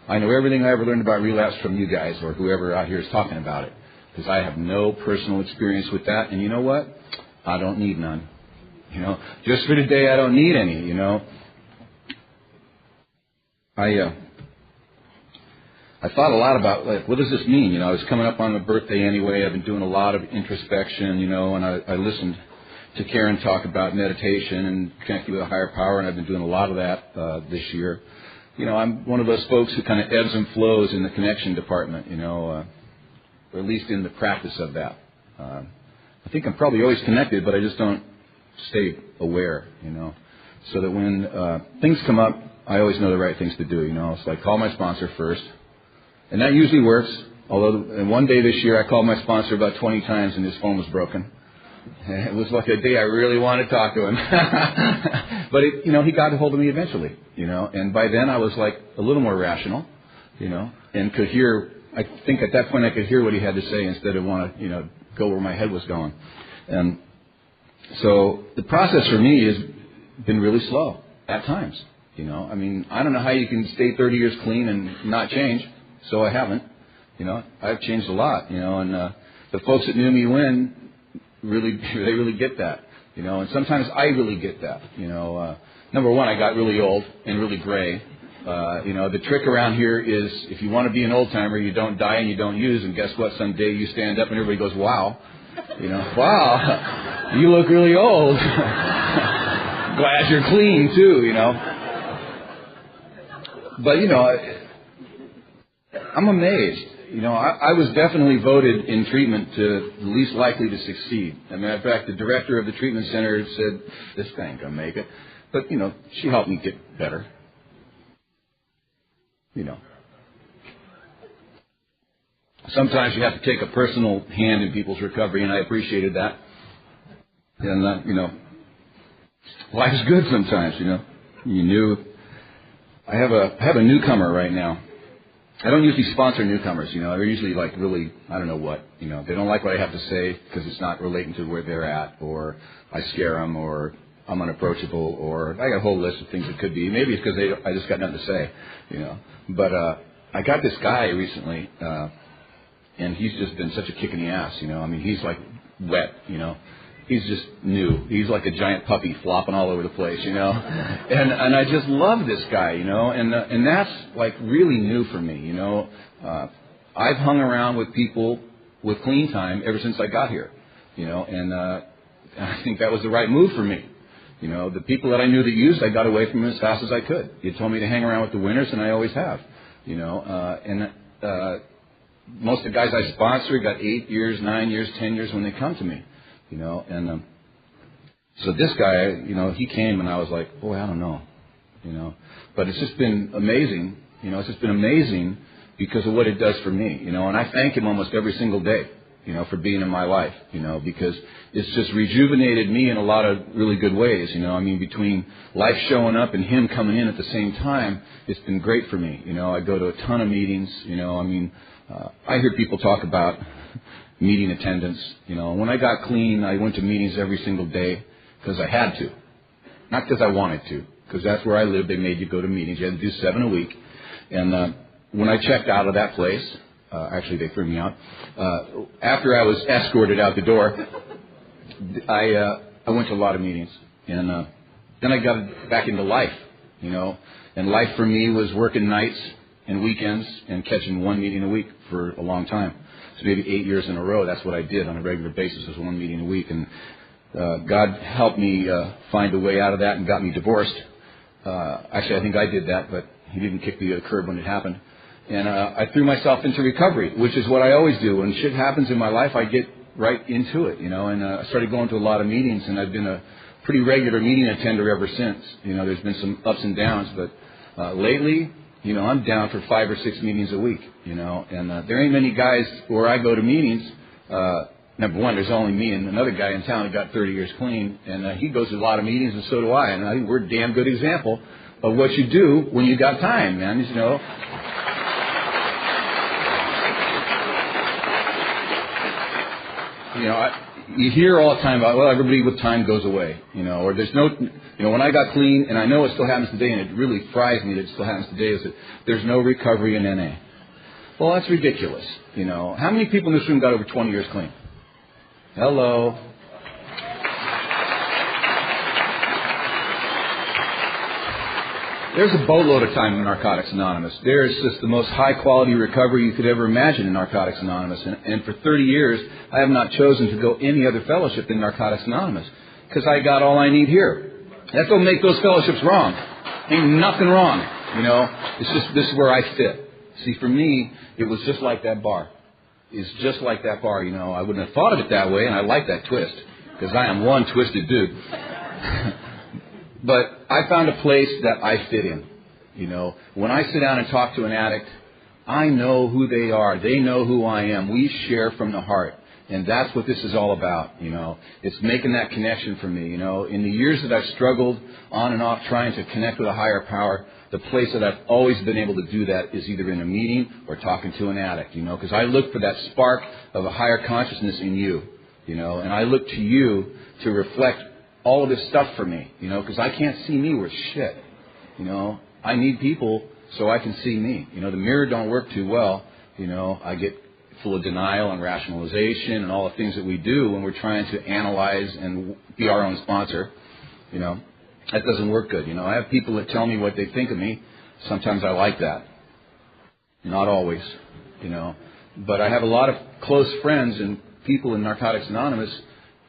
I know everything I ever learned about relapse from you guys or whoever out here is talking about it. Because I have no personal experience with that. And you know what? I don't need none. Just for today, I don't need any, I thought a lot about, what does this mean? I was coming up on my birthday anyway. I've been doing a lot of introspection, and I listened to Karen talk about meditation and connecting with a higher power, and I've been doing a lot of that this year. I'm one of those folks who kind of ebbs and flows in the connection department, or at least in the practice of that. I think I'm probably always connected, but I just don't stay aware, so that when things come up, I always know the right things to do, So I call my sponsor first, and that usually works. Although, and one day this year, I called my sponsor about 20 times, and his phone was broken. It was like a day I really wanted to talk to him. But, he got a hold of me eventually, and by then I was like a little more rational, and could hear, I think at that point I could hear what he had to say instead of want to, go where my head was going. And so the process for me has been really slow at times, I don't know how you can stay 30 years clean and not change, so I haven't, I've changed a lot, and the folks that knew me when, they really get that, and sometimes I really get that, number one, I got really old and really gray. The trick around here is if you want to be an old timer, you don't die and you don't use, and guess what? Someday you stand up and everybody goes, wow, wow, you look really old. Glad you're clean too, But, I'm amazed. I was definitely voted in treatment to the least likely to succeed. As a matter of fact, the director of the treatment center said, this guy ain't going to make it. But, she helped me get better. Sometimes you have to take a personal hand in people's recovery, and I appreciated that. And, life's good sometimes, I have a newcomer right now. I don't usually sponsor newcomers, They're usually like really, I don't know what, They don't like what I have to say because it's not relating to where they're at, or I scare them, or I'm unapproachable, or I got a whole list of things it could be. Maybe it's because I just got nothing to say, you know. But I got this guy recently, and he's just been such a kick in the ass, you know. I mean, he's like wet, you know. He's just new. He's like a giant puppy flopping all over the place, you know. And I just love this guy, you know. And that's like really new for me, you know. I've hung around with people with clean time ever since I got here, you know. And I think that was the right move for me. You know, the people that I knew that used, I got away from them as fast as I could. You told me to hang around with the winners, and I always have, you know. Most of the guys I sponsor got 8 years, 9 years, 10 years when they come to me, you know. And so this guy, you know, he came, and I was like, boy, I don't know, you know. But it's just been amazing, you know. It's just been amazing because of what it does for me, you know. And I thank him almost every single day, you know, for being in my life, you know, because it's just rejuvenated me in a lot of really good ways, you know. I mean, between life showing up and him coming in at the same time, it's been great for me, you know. I go to a ton of meetings, you know. I mean, I hear people talk about meeting attendance, you know. When I got clean, I went to meetings every single day because I had to, not because I wanted to, because that's where I lived. They made you go to meetings. You had to do 7 a week. And when I checked out of that place, actually, they threw me out. After I was escorted out the door, I went to a lot of meetings, and then I got back into life, you know. And life for me was working nights and weekends and catching one meeting a week for a long time. So maybe 8 years in a row, that's what I did on a regular basis, was one meeting a week. And God helped me find a way out of that and got me divorced. Actually, I think I did that, but He didn't kick me to the curb when it happened. And I threw myself into recovery, which is what I always do. When shit happens in my life, I get right into it, you know. And I started going to a lot of meetings, and I've been a pretty regular meeting attender ever since. You know, there's been some ups and downs, but lately, you know, I'm down for 5 or 6 meetings a week, you know. And there ain't many guys where I go to meetings. Number one, there's only me and another guy in town who got 30 years clean, and he goes to a lot of meetings, and so do I. And I think we're a damn good example of what you do when you got time, man, you know. You know, you hear all the time about, well, everybody with time goes away, you know, or there's no, you know, when I got clean, and I know it still happens today, and it really fries me that it still happens today, is that there's no recovery in NA. Well, that's ridiculous, you know. How many people in this room got over 20 years clean? Hello. There's a boatload of time in Narcotics Anonymous. There's just the most high-quality recovery you could ever imagine in Narcotics Anonymous. And for 30 years, I have not chosen to go any other fellowship than Narcotics Anonymous because I got all I need here. That don't make those fellowships wrong. Ain't nothing wrong, you know. It's just this is where I fit. See, for me, it was just like that bar. It's just like that bar, you know. I wouldn't have thought of it that way, and I like that twist because I am one twisted dude. But I found a place that I fit in. You know, when I sit down and talk to an addict, I know who they are. They know who I am. We share from the heart. And that's what this is all about, you know. It's making that connection for me, you know. In the years that I've struggled on and off trying to connect with a higher power, the place that I've always been able to do that is either in a meeting or talking to an addict, you know, because I look for that spark of a higher consciousness in you, you know, and I look to you to reflect all of this stuff for me, you know, because I can't see me worth shit, you know. I need people so I can see me. You know, the mirror don't work too well, you know. I get full of denial and rationalization and all the things that we do when we're trying to analyze and be our own sponsor, you know. That doesn't work good, you know. I have people that tell me what they think of me. Sometimes I like that. Not always, you know. But I have a lot of close friends and people in Narcotics Anonymous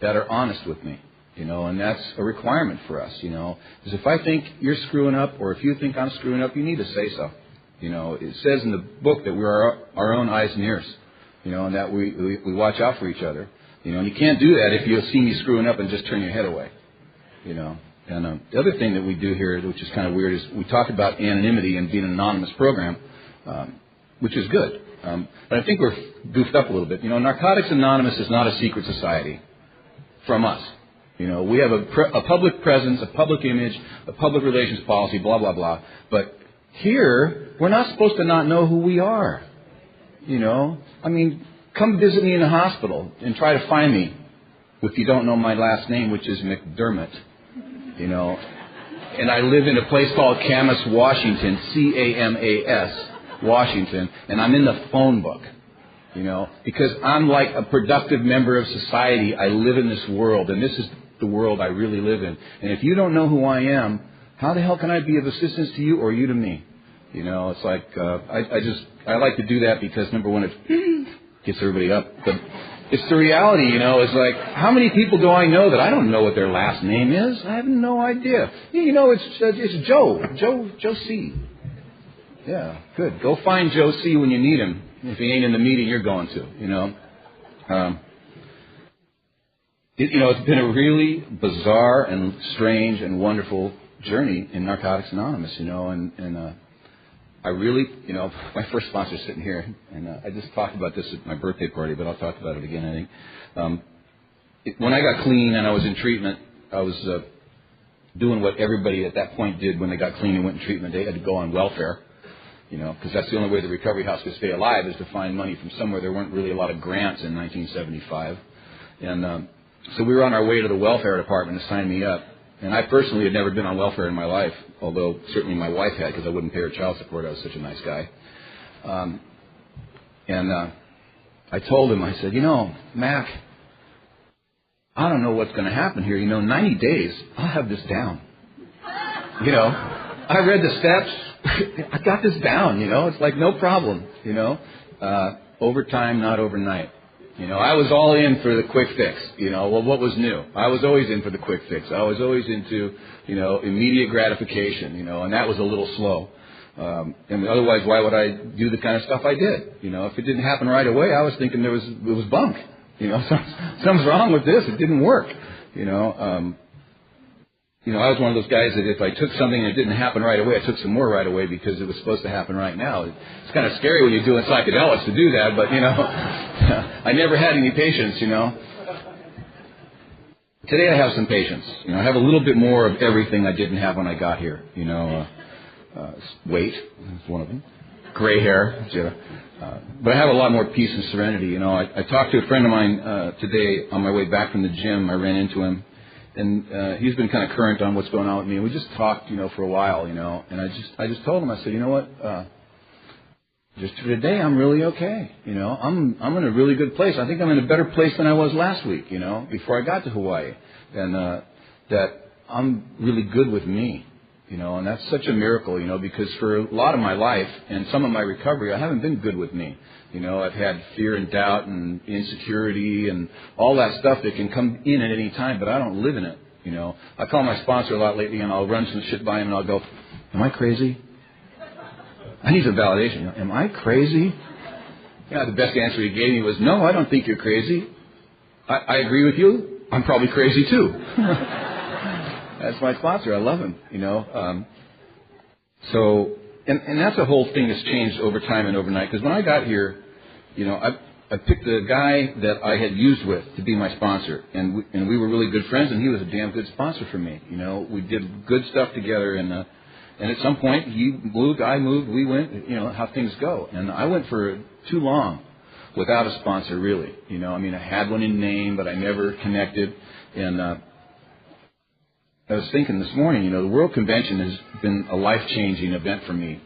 that are honest with me. You know, and that's a requirement for us, you know. Because if I think you're screwing up or if you think I'm screwing up, you need to say so. You know, it says in the book that we're our own eyes and ears, you know, and that we watch out for each other. You know, and you can't do that if you'll see me screwing up and just turn your head away, you know. And the other thing that we do here, which is kind of weird, is we talk about anonymity and being an anonymous program, which is good. But I think we're goofed up a little bit. You know, Narcotics Anonymous is not a secret society from us. You know, we have a public presence, a public image, a public relations policy, blah, blah, blah. But here, we're not supposed to not know who we are. You know, I mean, come visit me in the hospital and try to find me if you don't know my last name, which is McDermott. you know. And I live in a place called Camas, Washington, C-A-M-A-S, Washington, and I'm in the phone book, you know, because I'm like a productive member of society. I live in this world, and this is the world I really live in. And if you don't know who I am, how the hell can I be of assistance to you or you to me? You know, it's like, I like to do that because, number one, it gets everybody up. But it's the reality, you know. It's like, how many people do I know that I don't know what their last name is? I have no idea. You know, it's Joe C. Yeah, good. Go find Joe C. when you need him. If he ain't in the meeting you're going to, you know. It's been a really bizarre and strange and wonderful journey in Narcotics Anonymous, you know, and I really, you know, my first sponsor's sitting here, and I just talked about this at my birthday party, but I'll talk about it again, I think. When I got clean and I was in treatment, I was doing what everybody at that point did when they got clean and went in treatment. They had to go on welfare, you know, because that's the only way the recovery house could stay alive is to find money from somewhere. There weren't really a lot of grants in 1975. And so we were on our way to the welfare department to sign me up. And I personally had never been on welfare in my life, although certainly my wife had because I wouldn't pay her child support. I was such a nice guy. I told him, I said, you know, Mac, I don't know what's going to happen here. You know, 90 days, I'll have this down. You know, I read the steps. I got this down, you know. It's like no problem, you know. Overtime, not overnight. You know, I was all in for the quick fix. You know, well, what was new? I was always in for the quick fix. I was always into, you know, immediate gratification, you know, and that was a little slow. And otherwise, why would I do the kind of stuff I did? You know, if it didn't happen right away, I was thinking it was bunk. You know, something's wrong with this. It didn't work. You know, I was one of those guys that if I took something and it didn't happen right away, I took some more right away because it was supposed to happen right now. It's kind of scary when you're doing psychedelics to do that, but, you know, I never had any patience, you know. Today I have some patience. You know, I have a little bit more of everything I didn't have when I got here. You know, weight is one of them. Gray hair. But I have a lot more peace and serenity. You know, I talked to a friend of mine today on my way back from the gym. I ran into him. And he's been kind of current on what's going on with me. And we just talked, you know, for a while, you know. And I just told him, I said, you know what, just for today, I'm really okay. You know, I'm in a really good place. I think I'm in a better place than I was last week, you know, before I got to Hawaii. And that I'm really good with me, you know. And that's such a miracle, you know, because for a lot of my life and some of my recovery, I haven't been good with me. You know, I've had fear and doubt and insecurity and all that stuff that can come in at any time, but I don't live in it, you know. I call my sponsor a lot lately, and I'll run some shit by him, and I'll go, am I crazy? I need some validation. You know, am I crazy? Yeah, the best answer he gave me was, no, I don't think you're crazy. I agree with you. I'm probably crazy, too. That's my sponsor. I love him, you know. And that's a whole thing that's changed over time and overnight. Because when I got here, you know, I picked the guy that I had used with to be my sponsor. And we were really good friends, and he was a damn good sponsor for me. You know, we did good stuff together. And at some point, he moved, I moved, we went, you know, how things go. And I went for too long without a sponsor, really. You know, I mean, I had one in name, but I never connected. And I was thinking this morning, you know, the World Convention has been a life-changing event for me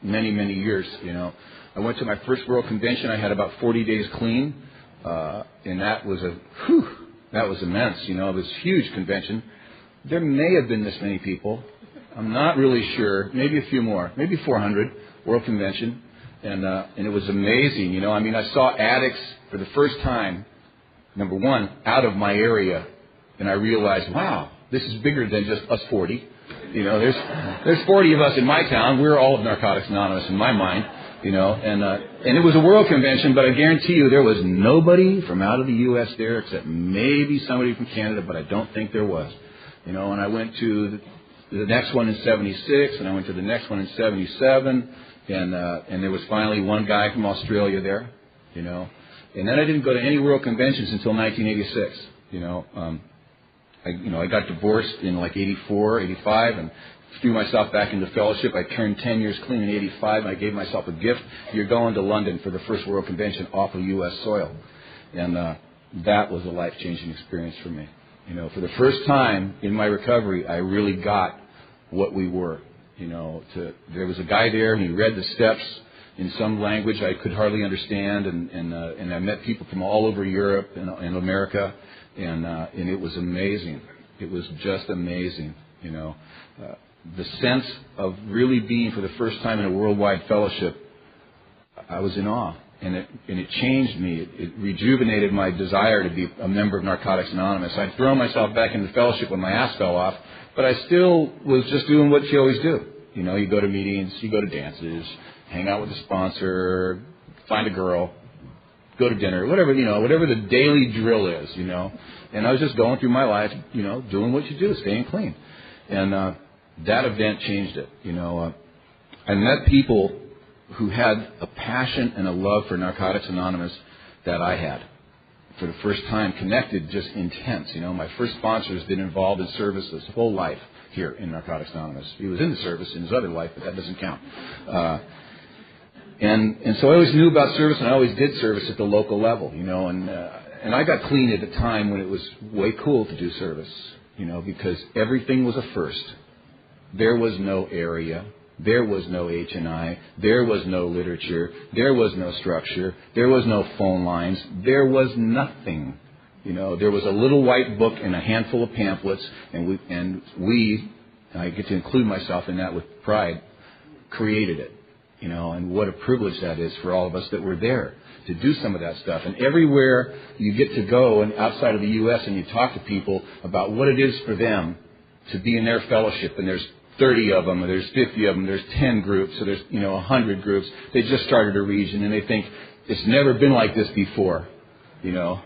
many, many years, you know. I went to my first World Convention. I had about 40 days clean, and that was that was immense, you know. It was a huge convention. There may have been this many people. I'm not really sure. Maybe a few more. Maybe 400 World Convention, and it was amazing, you know. I mean, I saw addicts for the first time, number one, out of my area, and I realized, wow, this is bigger than just us 40. You know, there's 40 of us in my town. We're all of Narcotics Anonymous in my mind, you know. And it was a world convention, but I guarantee you there was nobody from out of the U.S. there except maybe somebody from Canada, but I don't think there was. You know, and I went to the next one in 76, and I went to the next one in 77, and there was finally one guy from Australia there, you know. And then I didn't go to any world conventions until 1986, you know. I got divorced in like 84, 85, and threw myself back into fellowship. I turned 10 years clean in 85, and I gave myself a gift. You're going to London for the first World Convention off of U.S. soil. And that was a life-changing experience for me. You know, for the first time in my recovery, I really got what we were. You know, there was a guy there, and he read the steps in some language I could hardly understand, and I met people from all over Europe and America, and it was amazing. It was just amazing. You know, the sense of really being for the first time in a worldwide fellowship, I was in awe. And it changed me. It rejuvenated my desire to be a member of Narcotics Anonymous. I'd thrown myself back into fellowship when my ass fell off, but I still was just doing what you always do. You know, you go to meetings, you go to dances, hang out with a sponsor, find a girl, go to dinner, whatever the daily drill is, you know. And I was just going through my life, you know, doing what you do, staying clean. And that event changed it. You know, I met people who had a passion and a love for Narcotics Anonymous that I had. For the first time, connected, just intense. You know, my first sponsor has been involved in service his whole life here in Narcotics Anonymous. He was in the service in his other life, but that doesn't count. And so I always knew about service, and I always did service at the local level. You know, and I got clean at a time when it was way cool to do service. You know, because everything was a first. There was no area. There was no H&I. There was no literature. There was no structure. There was no phone lines. There was nothing. You know, there was a little white book and a handful of pamphlets, and we, I get to include myself in that with pride, created it. You know, and what a privilege that is for all of us that were there to do some of that stuff. And everywhere you get to go and outside of the U.S. and you talk to people about what it is for them to be in their fellowship, and there's 30 of them, or there's 50 of them, there's 10 groups, or there's, 100 groups. They just started a region, and they think, it's never been like this before, you know.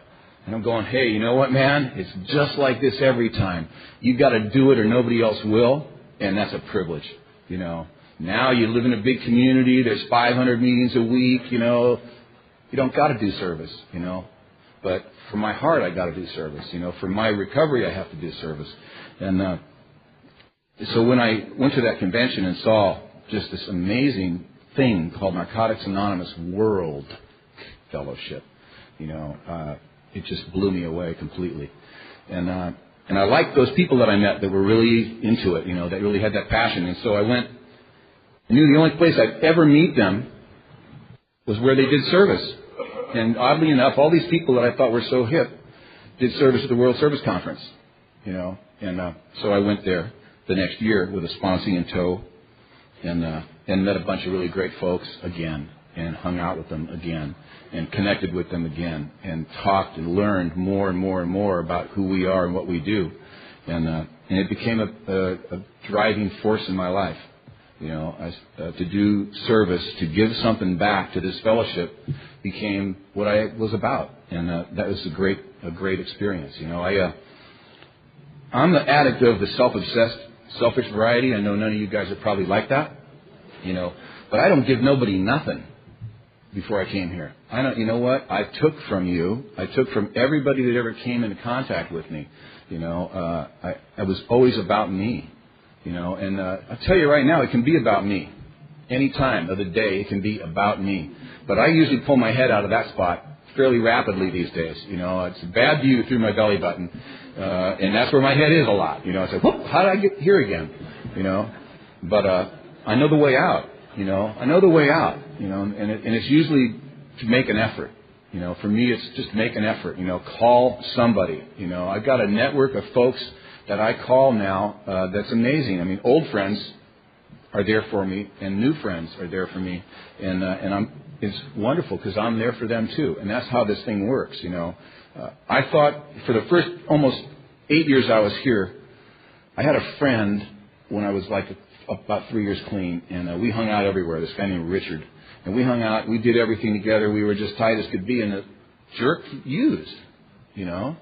And I'm going, hey, you know what, man? It's just like this every time. You've got to do it or nobody else will, and that's a privilege, you know. Now you live in a big community, there's 500 meetings a week, you know. You don't got to do service, you know. But for my heart, I got to do service, you know. For my recovery, I have to do service. And so when I went to that convention and saw just this amazing thing called Narcotics Anonymous World Fellowship, you know, it just blew me away completely. And I liked those people that I met that were really into it, you know, that really had that passion. And so I went. I knew the only place I'd ever meet them was where they did service. And oddly enough, all these people that I thought were so hip did service at the World Service Conference, you know. And so I went there the next year with a sponsee in tow, and met a bunch of really great folks again, and hung out with them again, and connected with them again, and talked and learned more and more and more about who we are and what we do. And it became a driving force in my life. You know, to do service, to give something back to this fellowship became what I was about. And that was a great experience. You know, I'm the addict of the self-obsessed, selfish variety. I know none of you guys are probably like that. You know, but I don't give nobody nothing before I came here. You know what? I took from you. I took from everybody that ever came into contact with me. You know, I was always about me. You know, and I'll tell you right now, it can be about me. Any time of the day, it can be about me. But I usually pull my head out of that spot fairly rapidly these days. You know, it's a bad view through my belly button, and that's where my head is a lot. You know, it's like, whoop, how did I get here again? You know, but I know the way out. You know, I know the way out. You know, and it's usually to make an effort. You know, for me, it's just make an effort. You know, call somebody. You know, I've got a network of folks that I call now, that's amazing. I mean, old friends are there for me, and new friends are there for me, and it's wonderful because I'm there for them too, and that's how this thing works. You know, I thought for the first almost 8 years I was here, I had a friend when I was like about 3 years clean, and we hung out everywhere. This guy named Richard, and we hung out. We did everything together. We were just tight as could be, and the jerk used, you know.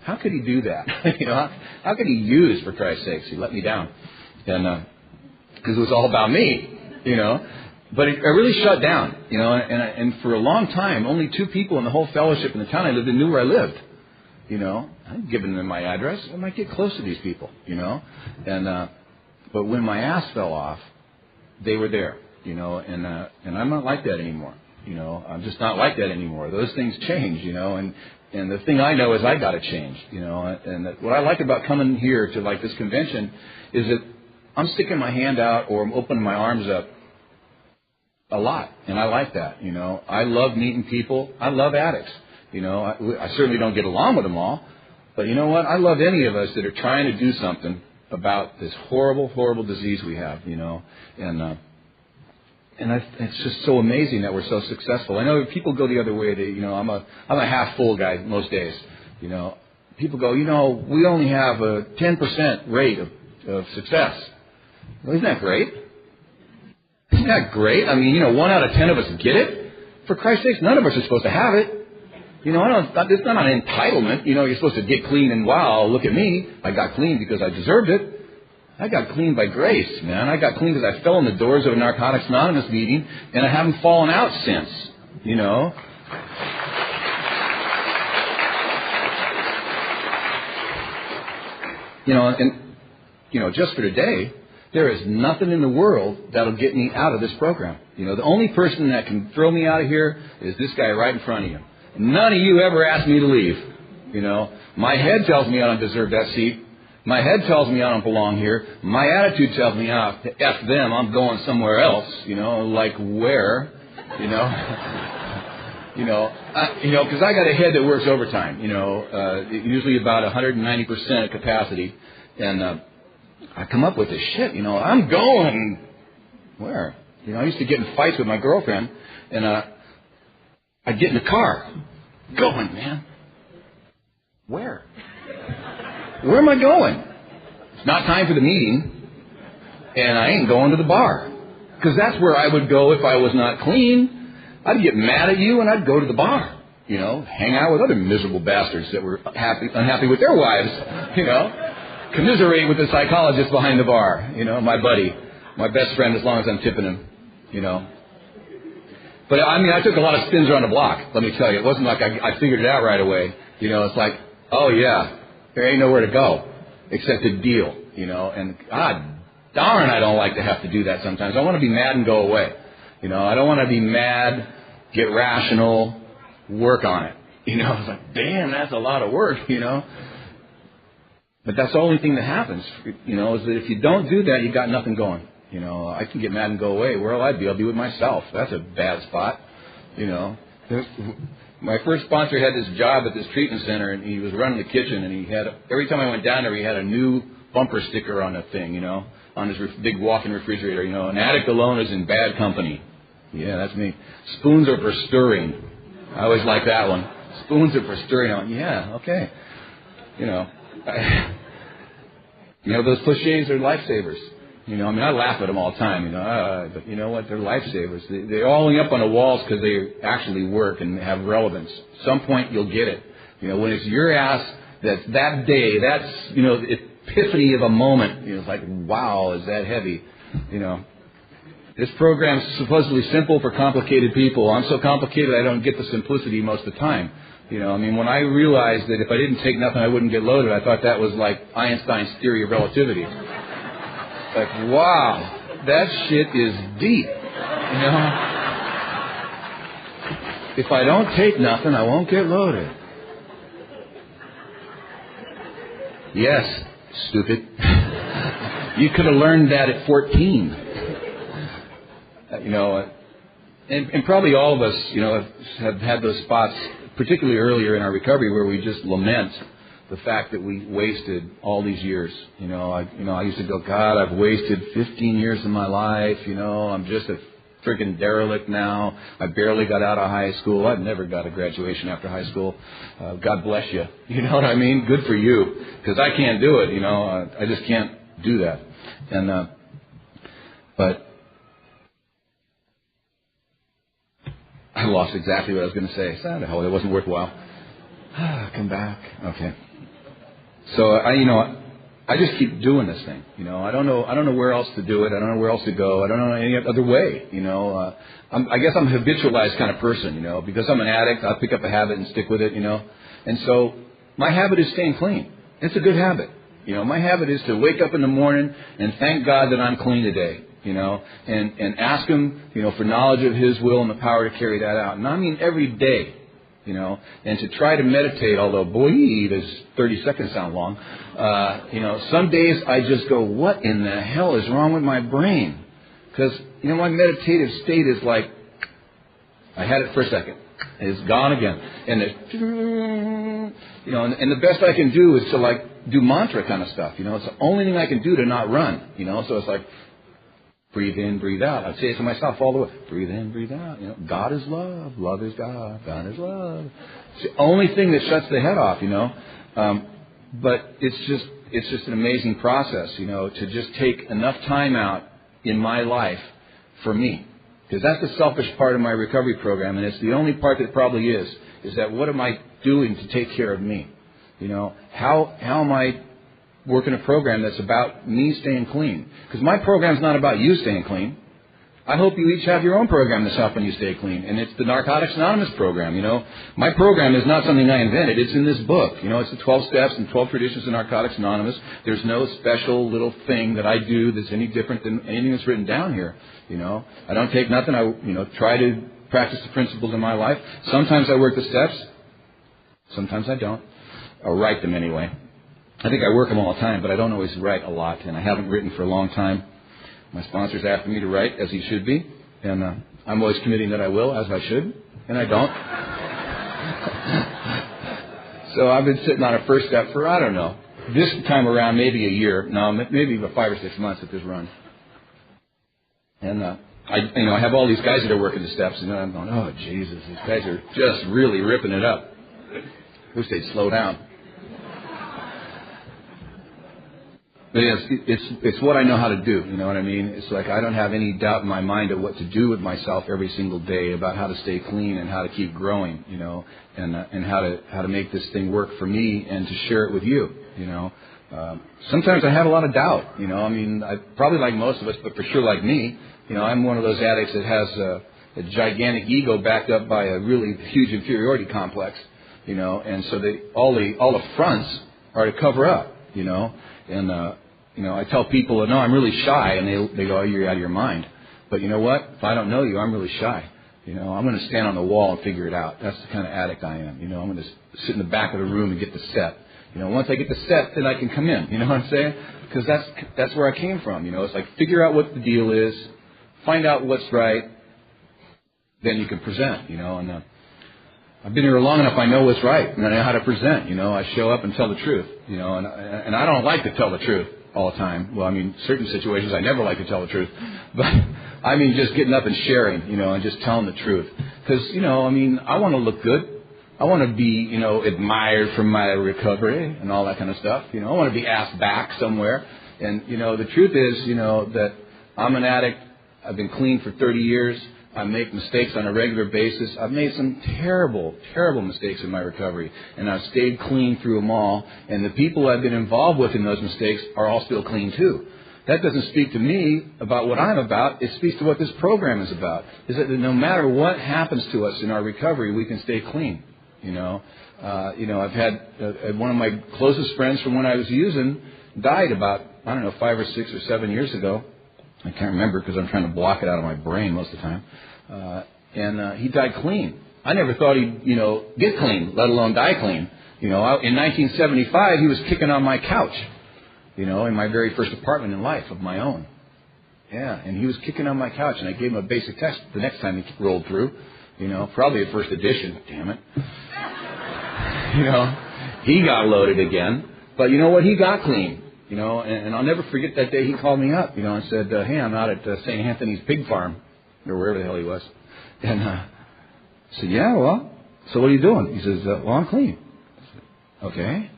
How could he do that? You know, how could he use, for Christ's sakes? He let me down, and because it was all about me, you know. But I really shut down, you know. And for a long time, only 2 people in the whole fellowship in the town I lived in knew where I lived. You know, I'd given them my address. I might get close to these people, you know. And but when my ass fell off, they were there, you know. And I'm not like that anymore. You know, I'm just not like that anymore. Those things change, you know, and And the thing I know is I got to change, And that what I like about coming here to like this convention is that I'm sticking my hand out or I'm opening my arms up a lot, and I like that. I love meeting people. I love addicts. I certainly don't get along with them all, but you know what? I love any of us that are trying to do something about this horrible, horrible disease we have. It's just so amazing that we're so successful. I know people go the other way. I'm a half full guy most days. People go, we only have a 10% rate of success. Well, isn't that great? Isn't that great? I mean, 1 out of 10 of us get it. For Christ's sakes, none of us are supposed to have it. It's not an entitlement. You're supposed to get clean and wow, look at me. I got clean because I deserved it. I got clean by grace, man. I got clean because I fell in the doors of a Narcotics Anonymous meeting, and I haven't fallen out since, just for today, there is nothing in the world that'll get me out of this program. The only person that can throw me out of here is this guy right in front of you. None of you ever asked me to leave. My head tells me I don't deserve that seat. My head tells me I don't belong here. My attitude tells me, F them, I'm going somewhere else, like where, because I got a head that works overtime, usually about 190% of capacity. And I come up with this shit, I'm going where? I used to get in fights with my girlfriend, and I'd get in the car. Going, man. Where? Where am I going? It's not time for the meeting, and I ain't going to the bar. Because that's where I would go if I was not clean. I'd get mad at you, and I'd go to the bar. Hang out with other miserable bastards that were unhappy with their wives. Commiserate with the psychologist behind the bar. My buddy, my best friend, as long as I'm tipping him. But I took a lot of spins around the block. Let me tell you, it wasn't like I figured it out right away. It's like, oh yeah. There ain't nowhere to go except to deal, and God darn, I don't like to have to do that sometimes. I want to be mad and go away. I don't want to be mad, get rational, work on it. It's like, damn, that's a lot of work, But that's the only thing that happens, is that if you don't do that, you got nothing going. I can get mad and go away. Where'll I be? I'll be with myself. That's a bad spot, My first sponsor had this job at this treatment center, and he was running the kitchen, and every time I went down there, he had a new bumper sticker on the thing, on his big walk-in refrigerator, an addict alone is in bad company. Yeah, that's me. Spoons are for stirring. I always like that one. Spoons are for stirring. I went, yeah, okay. Those cliches are lifesavers. I laugh at them all the time, but you know what? They're lifesavers. They're all up on the walls because they actually work and have relevance. At some point, you'll get it. When it's your ass, that's that day, that's, the epiphany of a moment. It's like, wow, is that heavy? This program's supposedly simple for complicated people. I'm so complicated I don't get the simplicity most of the time. When I realized that if I didn't take nothing, I wouldn't get loaded, I thought that was like Einstein's theory of relativity. Like, wow, that shit is deep, If I don't take nothing, I won't get loaded. Yes, stupid. You could have learned that at 14. And probably all of us, have had those spots, particularly earlier in our recovery, where we just lament the fact that we wasted all these years. I used to go, God, I've wasted 15 years of my life. I'm just a freaking derelict now. I barely got out of high school. I've never got a graduation after high school. God bless you. You know what I mean? Good for you. Because I can't do it. I just can't do that. And but I lost exactly what I was going to say. So, the hell, it wasn't worthwhile. Come back. Okay. So I just keep doing this thing. I don't know where else to do it. I don't know where else to go. I don't know any other way. I guess I'm a habitualized kind of person. Because I'm an addict, I'll pick up a habit and stick with it. And so my habit is staying clean. It's a good habit. My habit is to wake up in the morning and thank God that I'm clean today. And ask Him, for knowledge of His will and the power to carry that out. And I mean every day. you know, and to try to meditate, although, boy, does 30 seconds sound long, you know, some days I just go, what in the hell is wrong with my brain? Because, you know, my meditative state is like, I had it for a second. It's gone again. And it's, you know, and the best I can do is to, like, do mantra kind of stuff. You know, it's the only thing I can do to not run. You know, so it's like, breathe in, breathe out. I say it to myself all the way. Breathe in, breathe out. You know, God is love. Love is God. God is love. It's the only thing that shuts the head off, you know. But it's just an amazing process, you know, to just take enough time out in my life for me. Because that's the selfish part of my recovery program, and it's the only part that probably is that what am I doing to take care of me? You know, how am I working a program that's about me staying clean? Because my program's not about you staying clean. I hope you each have your own program that's helping you stay clean, and it's the Narcotics Anonymous program, you know. My program is not something I invented. It's in this book. You know, it's the 12 steps and 12 traditions of Narcotics Anonymous. There's no special little thing that I do that's any different than anything that's written down here, you know. I don't take nothing. I, you know, try to practice the principles in my life. Sometimes I work the steps. Sometimes I don't. Or write them anyway. I think I work them all the time, but I don't always write a lot, and I haven't written for a long time. My sponsor's asking me to write, as he should be, and I'm always committing that I will, as I should, and I don't. So I've been sitting on a first step for, I don't know, this time around maybe a year, no, maybe about 5 or 6 months at this run. And I have all these guys that are working the steps, and I'm going, oh, Jesus, these guys are just really ripping it up. Wish they'd slow down. But it's what I know how to do, you know what I mean? It's like I don't have any doubt in my mind of what to do with myself every single day about how to stay clean and how to keep growing, you know, and how to make this thing work for me and to share it with you, you know. Sometimes I have a lot of doubt, you know. I mean, I probably like most of us, but for sure like me, you know, I'm one of those addicts that has a gigantic ego backed up by a really huge inferiority complex, you know, and so all the fronts are to cover up, you know. And, you know, I tell people, no, I'm really shy, and they go, oh, you're out of your mind. But you know what? If I don't know you, I'm really shy. You know, I'm going to stand on the wall and figure it out. That's the kind of addict I am. You know, I'm going to sit in the back of the room and get the set. You know, once I get the set, then I can come in. You know what I'm saying? Because that's where I came from. You know, it's like figure out what the deal is, find out what's right, then you can present, you know. And I've been here long enough, I know what's right, and I know how to present, you know. I show up and tell the truth, you know, and I don't like to tell the truth all the time. Well, I mean, certain situations I never like to tell the truth, but I mean just getting up and sharing, you know, and just telling the truth. Because, you know, I mean, I want to look good. I want to be, you know, admired for my recovery and all that kind of stuff. You know, I want to be asked back somewhere. And, you know, the truth is, you know, that I'm an addict. I've been clean for 30 years. I make mistakes on a regular basis. I've made some terrible, terrible mistakes in my recovery, and I've stayed clean through them all. And the people I've been involved with in those mistakes are all still clean too. That doesn't speak to me about what I'm about. It speaks to what this program is about. Is that no matter what happens to us in our recovery, we can stay clean. You know, I've had one of my closest friends from when I was using died about, I don't know, 5 or 6 or 7 years ago. I can't remember because I'm trying to block it out of my brain most of the time. And he died clean. I never thought he'd, you know, get clean, let alone die clean. You know, in 1975, he was kicking on my couch, you know, in my very first apartment in life of my own. Yeah, and he was kicking on my couch, and I gave him a basic test the next time he rolled through. You know, probably a first edition, damn it. You know, he got loaded again. But you know what? He got clean. You know, and I'll never forget that day he called me up, you know, and said, hey, I'm out at St. Anthony's Pig Farm, or wherever the hell he was. And I said, yeah, well, so what are you doing? He says, well, I'm clean. I said, okay.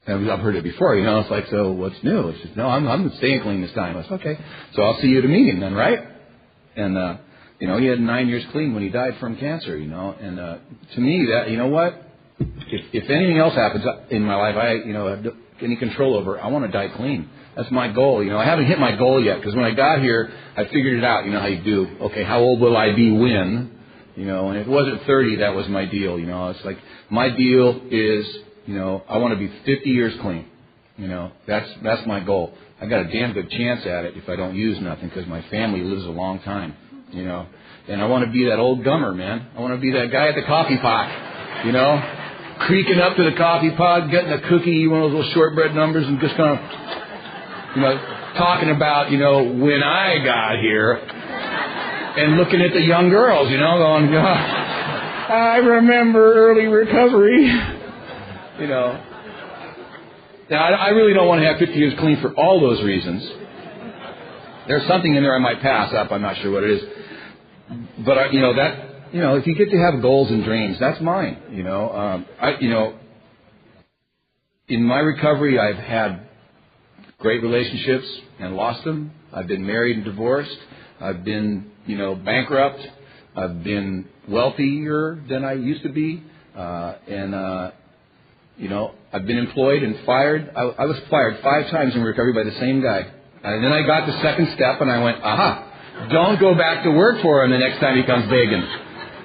And I've heard it before, you know, it's like, so what's new? He says, no, I'm staying clean this time. I said, okay, so I'll see you at a meeting then, right? And, you know, he had 9 years clean when he died from cancer, you know, and to me, that, you know what? If anything else happens in my life, I, you know, have any control over, I want to die clean. That's my goal. You know, I haven't hit my goal yet because when I got here, I figured it out. You know how you do. Okay, how old will I be when? You know, and it wasn't 30. That was my deal. You know, it's like my deal is, you know, I want to be 50 years clean. You know, that's my goal. I got a damn good chance at it if I don't use nothing because my family lives a long time. You know, And I want to be that old gummer, man. I want to be that guy at the coffee pot, you know, creaking up to the coffee pot, getting a cookie, one of those little shortbread numbers, and just kind of, you know, talking about, you know, when I got here, and looking at the young girls, you know, going, God, I remember early recovery, you know. Now, I really don't want to have 50 years clean for all those reasons. There's something in there I might pass up. I'm not sure what it is. But, if you get to have goals and dreams, that's mine, you know. In my recovery, I've had great relationships and lost them. I've been married and divorced. I've been, bankrupt. I've been wealthier than I used to be. I've been employed and fired. I was fired 5 times in recovery by the same guy. And then I got the second step and I went, aha, don't go back to work for him the next time he comes begging.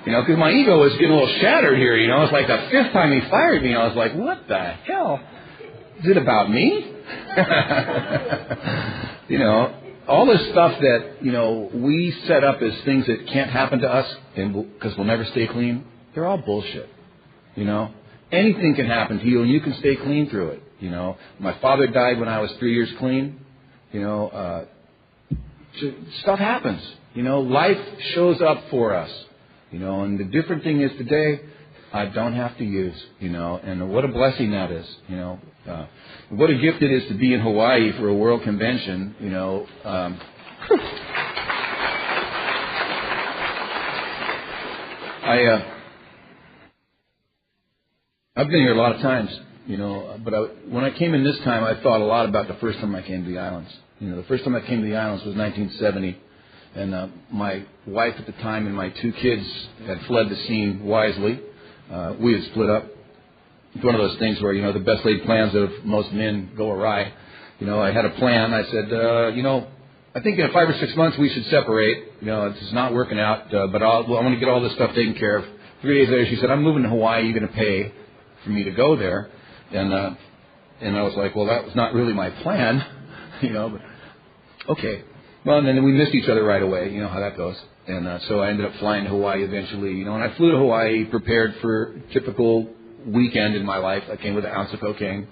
Because my ego was getting a little shattered here, It's like the 5th time he fired me. I was like, what the hell? Is it about me? All this stuff that, we set up as things that can't happen to us because we'll never stay clean, they're all bullshit, Anything can happen to you and you can stay clean through it, My father died when I was 3 years clean, stuff happens, Life shows up for us, and the different thing is today, I don't have to use, and what a blessing that is, what a gift it is to be in Hawaii for a world convention, I've been here a lot of times, but when I came in this time, I thought a lot about the first time I came to the islands. The first time I came to the islands was 1970, and my wife at the time and my 2 kids had fled the scene wisely. We had split up. It's one of those things where, the best laid plans of most men go awry. I had a plan. I said, I think in 5 or 6 months we should separate. It's not working out, but I want to get all this stuff taken care of. 3 days later, she said, I'm moving to Hawaii. You're going to pay for me to go there. And I was like, well, that was not really my plan, but okay. Well, and then we missed each other right away. You know how that goes. And so I ended up flying to Hawaii eventually, and I flew to Hawaii prepared for a typical weekend in my life. I came with an ounce of cocaine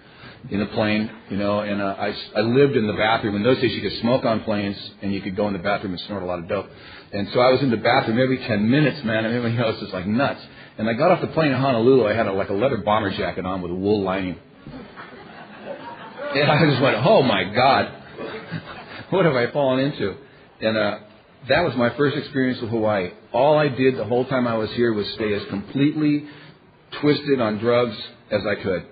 in a plane, and I lived in the bathroom. In those days, you could smoke on planes, and you could go in the bathroom and snort a lot of dope. And so I was in the bathroom every 10 minutes, man, and everybody else was like nuts. And I got off the plane in Honolulu. I had a leather bomber jacket on with a wool lining. And I just went, oh, my God, what have I fallen into? And that was my first experience with Hawaii. All I did the whole time I was here was stay as completely twisted on drugs as I could.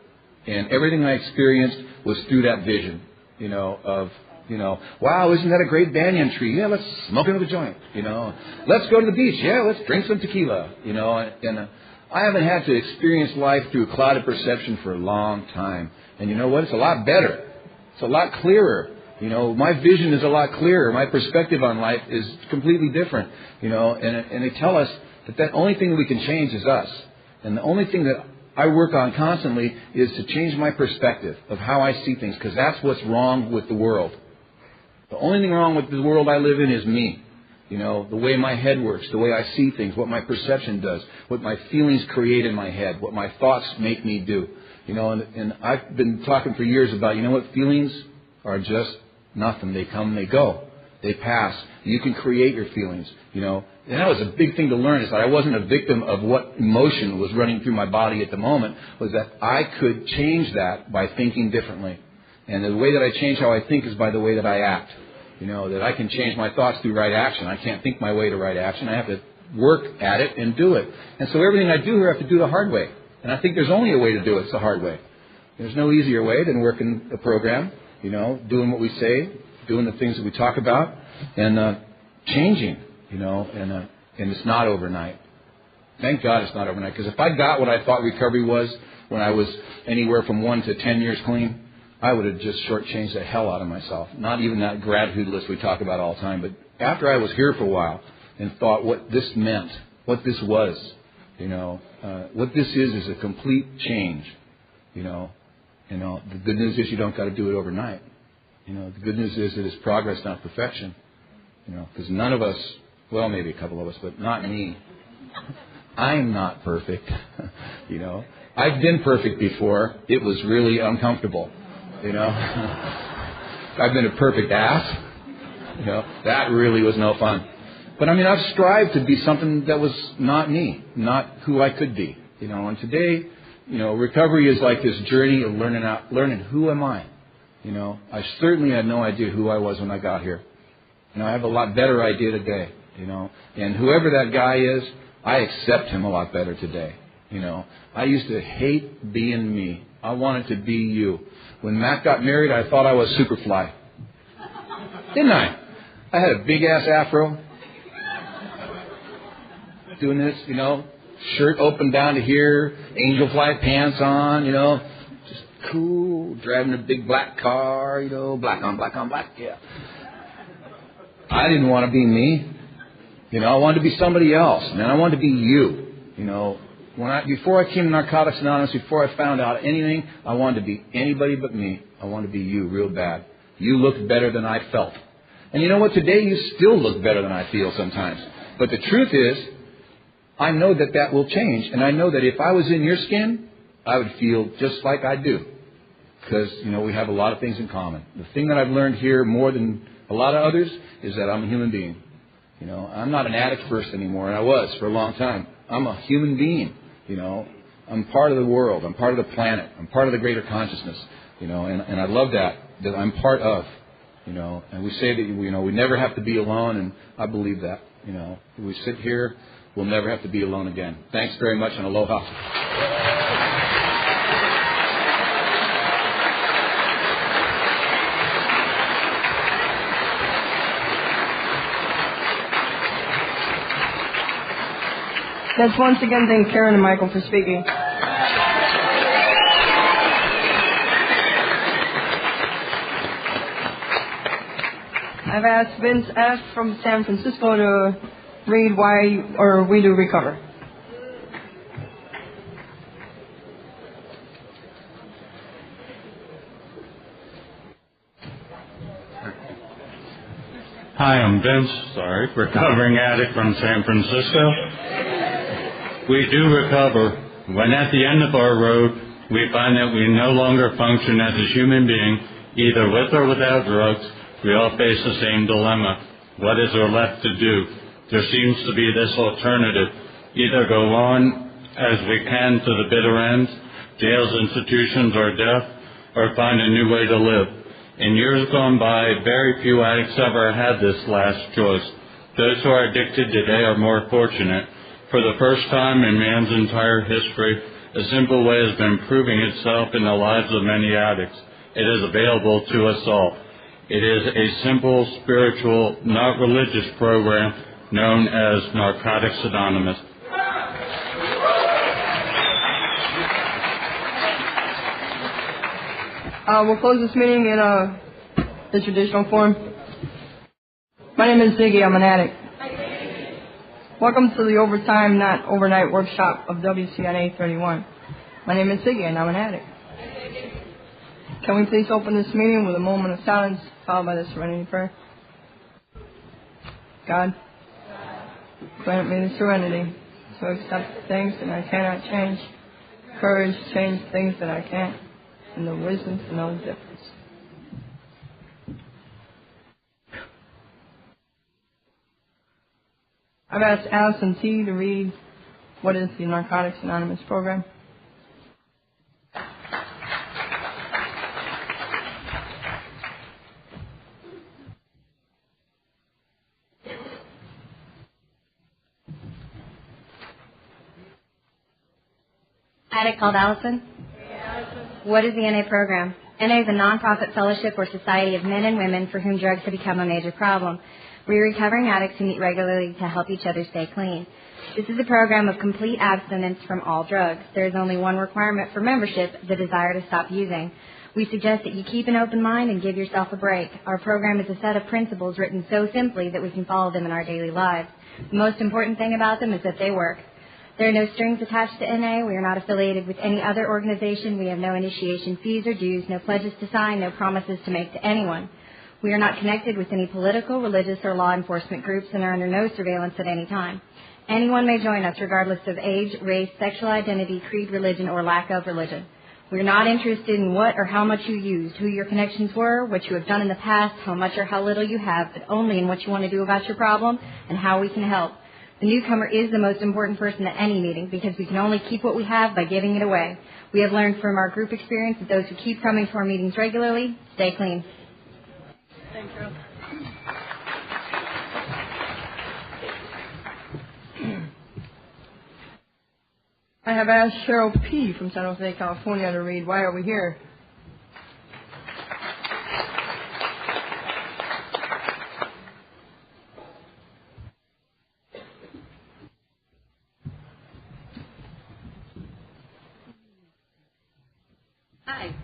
And everything I experienced was through that vision, wow, isn't that a great banyan tree? Yeah, let's smoke another joint, Let's go to the beach. Yeah, let's drink some tequila, And I haven't had to experience life through a clouded perception for a long time. And you know what? It's a lot better. It's a lot clearer. My vision is a lot clearer. My perspective on life is completely different, And they tell us that the only thing that we can change is us. And the only thing that I work on constantly is to change my perspective of how I see things, because that's what's wrong with the world. The only thing wrong with the world I live in is me. The way my head works, the way I see things, what my perception does, what my feelings create in my head, what my thoughts make me do. And I've been talking for years about, what feelings are just nothing. They come, they go. They pass. You can create your feelings, And that was a big thing to learn, is that I wasn't a victim of what emotion was running through my body at the moment, was that I could change that by thinking differently. And the way that I change how I think is by the way that I act. That I can change my thoughts through right action. I can't think my way to right action. I have to work at it and do it. And so everything I do here, I have to do the hard way. And I think there's only a way to do it. It's the hard way. There's no easier way than working a program, doing what we say, doing the things that we talk about, and changing, and it's not overnight. Thank God it's not overnight, because if I got what I thought recovery was when I was anywhere from 1 to 10 years clean, I would have just shortchanged the hell out of myself. Not even that gratitude list we talk about all the time, but after I was here for a while and thought what this meant, what this was, what this is a complete change, The good news is you don't got to do it overnight. The good news is that it's progress, not perfection. Because none of us Well, maybe a couple of us, but not me. I'm not perfect. You know, I've been perfect before. It was really uncomfortable. You know, I've been a perfect ass. You know, that really was no fun. But I mean, I've strived to be something that was not me, not who I could be. You know, and today, you know, recovery is like this journey of learning who am I. You know, I certainly had no idea who I was when I got here. You know, I have a lot better idea today. You know, and whoever that guy is, I accept him a lot better today. You know, I used to hate being me. I wanted to be you. When Matt got married, I thought I was Superfly. Didn't I? I had a big ass afro. Doing this, you know, shirt open down to here, angel fly pants on, you know, just cool, driving a big black car, you know, black on black, yeah. I didn't want to be me. You know, I wanted to be somebody else, man. I wanted to be you. You know, before I came to Narcotics Anonymous, before I found out anything, I wanted to be anybody but me. I wanted to be you real bad. You looked better than I felt. And you know what? Today you still look better than I feel sometimes. But the truth is, I know that that will change. And I know that if I was in your skin, I would feel just like I do. Because, you know, we have a lot of things in common. The thing that I've learned here more than a lot of others is that I'm a human being. You know, I'm not an addict first anymore, and I was for a long time. I'm a human being. You know, I'm part of the world. I'm part of the planet. I'm part of the greater consciousness. You know, and I love that I'm part of. You know, and we say that, you know, we never have to be alone, and I believe that. You know, if we sit here, we'll never have to be alone again. Thanks very much, and aloha. Let's once again thank Karen and Michael for speaking. I've asked Vince F. from San Francisco to read why we do recover. Hi, I'm Vince, recovering addict from San Francisco. We do recover when at the end of our road we find that we no longer function as a human being, either with or without drugs. We all face the same dilemma. What is there left to do? There seems to be this alternative. Either go on as we can to the bitter end, jails, institutions, or death, or find a new way to live. In years gone by, very few addicts ever had this last choice. Those who are addicted today are more fortunate. For the first time in man's entire history, a simple way has been proving itself in the lives of many addicts. It is available to us all. It is a simple, spiritual, not religious program known as Narcotics Anonymous. We'll close this meeting in the traditional form. My name is Ziggy. I'm an addict. Welcome to the overtime, not overnight workshop of WCNA 31. My name is Ziggy, and I'm an addict. Can we please open this meeting with a moment of silence, followed by the serenity prayer? God, grant me the serenity to accept things that I cannot change, courage to change things that I can't, and the wisdom to know the difference. I've asked Allison T. to read what is the Narcotics Anonymous program. Addict called Allison? What is the NA program? NA is a nonprofit fellowship or society of men and women for whom drugs have become a major problem. We are recovering addicts who meet regularly to help each other stay clean. This is a program of complete abstinence from all drugs. There is only one requirement for membership, the desire to stop using. We suggest that you keep an open mind and give yourself a break. Our program is a set of principles written so simply that we can follow them in our daily lives. The most important thing about them is that they work. There are no strings attached to NA. We are not affiliated with any other organization. We have no initiation fees or dues, no pledges to sign, no promises to make to anyone. We are not connected with any political, religious, or law enforcement groups and are under no surveillance at any time. Anyone may join us regardless of age, race, sexual identity, creed, religion, or lack of religion. We are not interested in what or how much you used, who your connections were, what you have done in the past, how much or how little you have, but only in what you want to do about your problem and how we can help. The newcomer is the most important person at any meeting because we can only keep what we have by giving it away. We have learned from our group experience that those who keep coming to our meetings regularly stay clean. Thank you. I have asked Cheryl P. from San Jose, California to read Why Are We Here? Hi.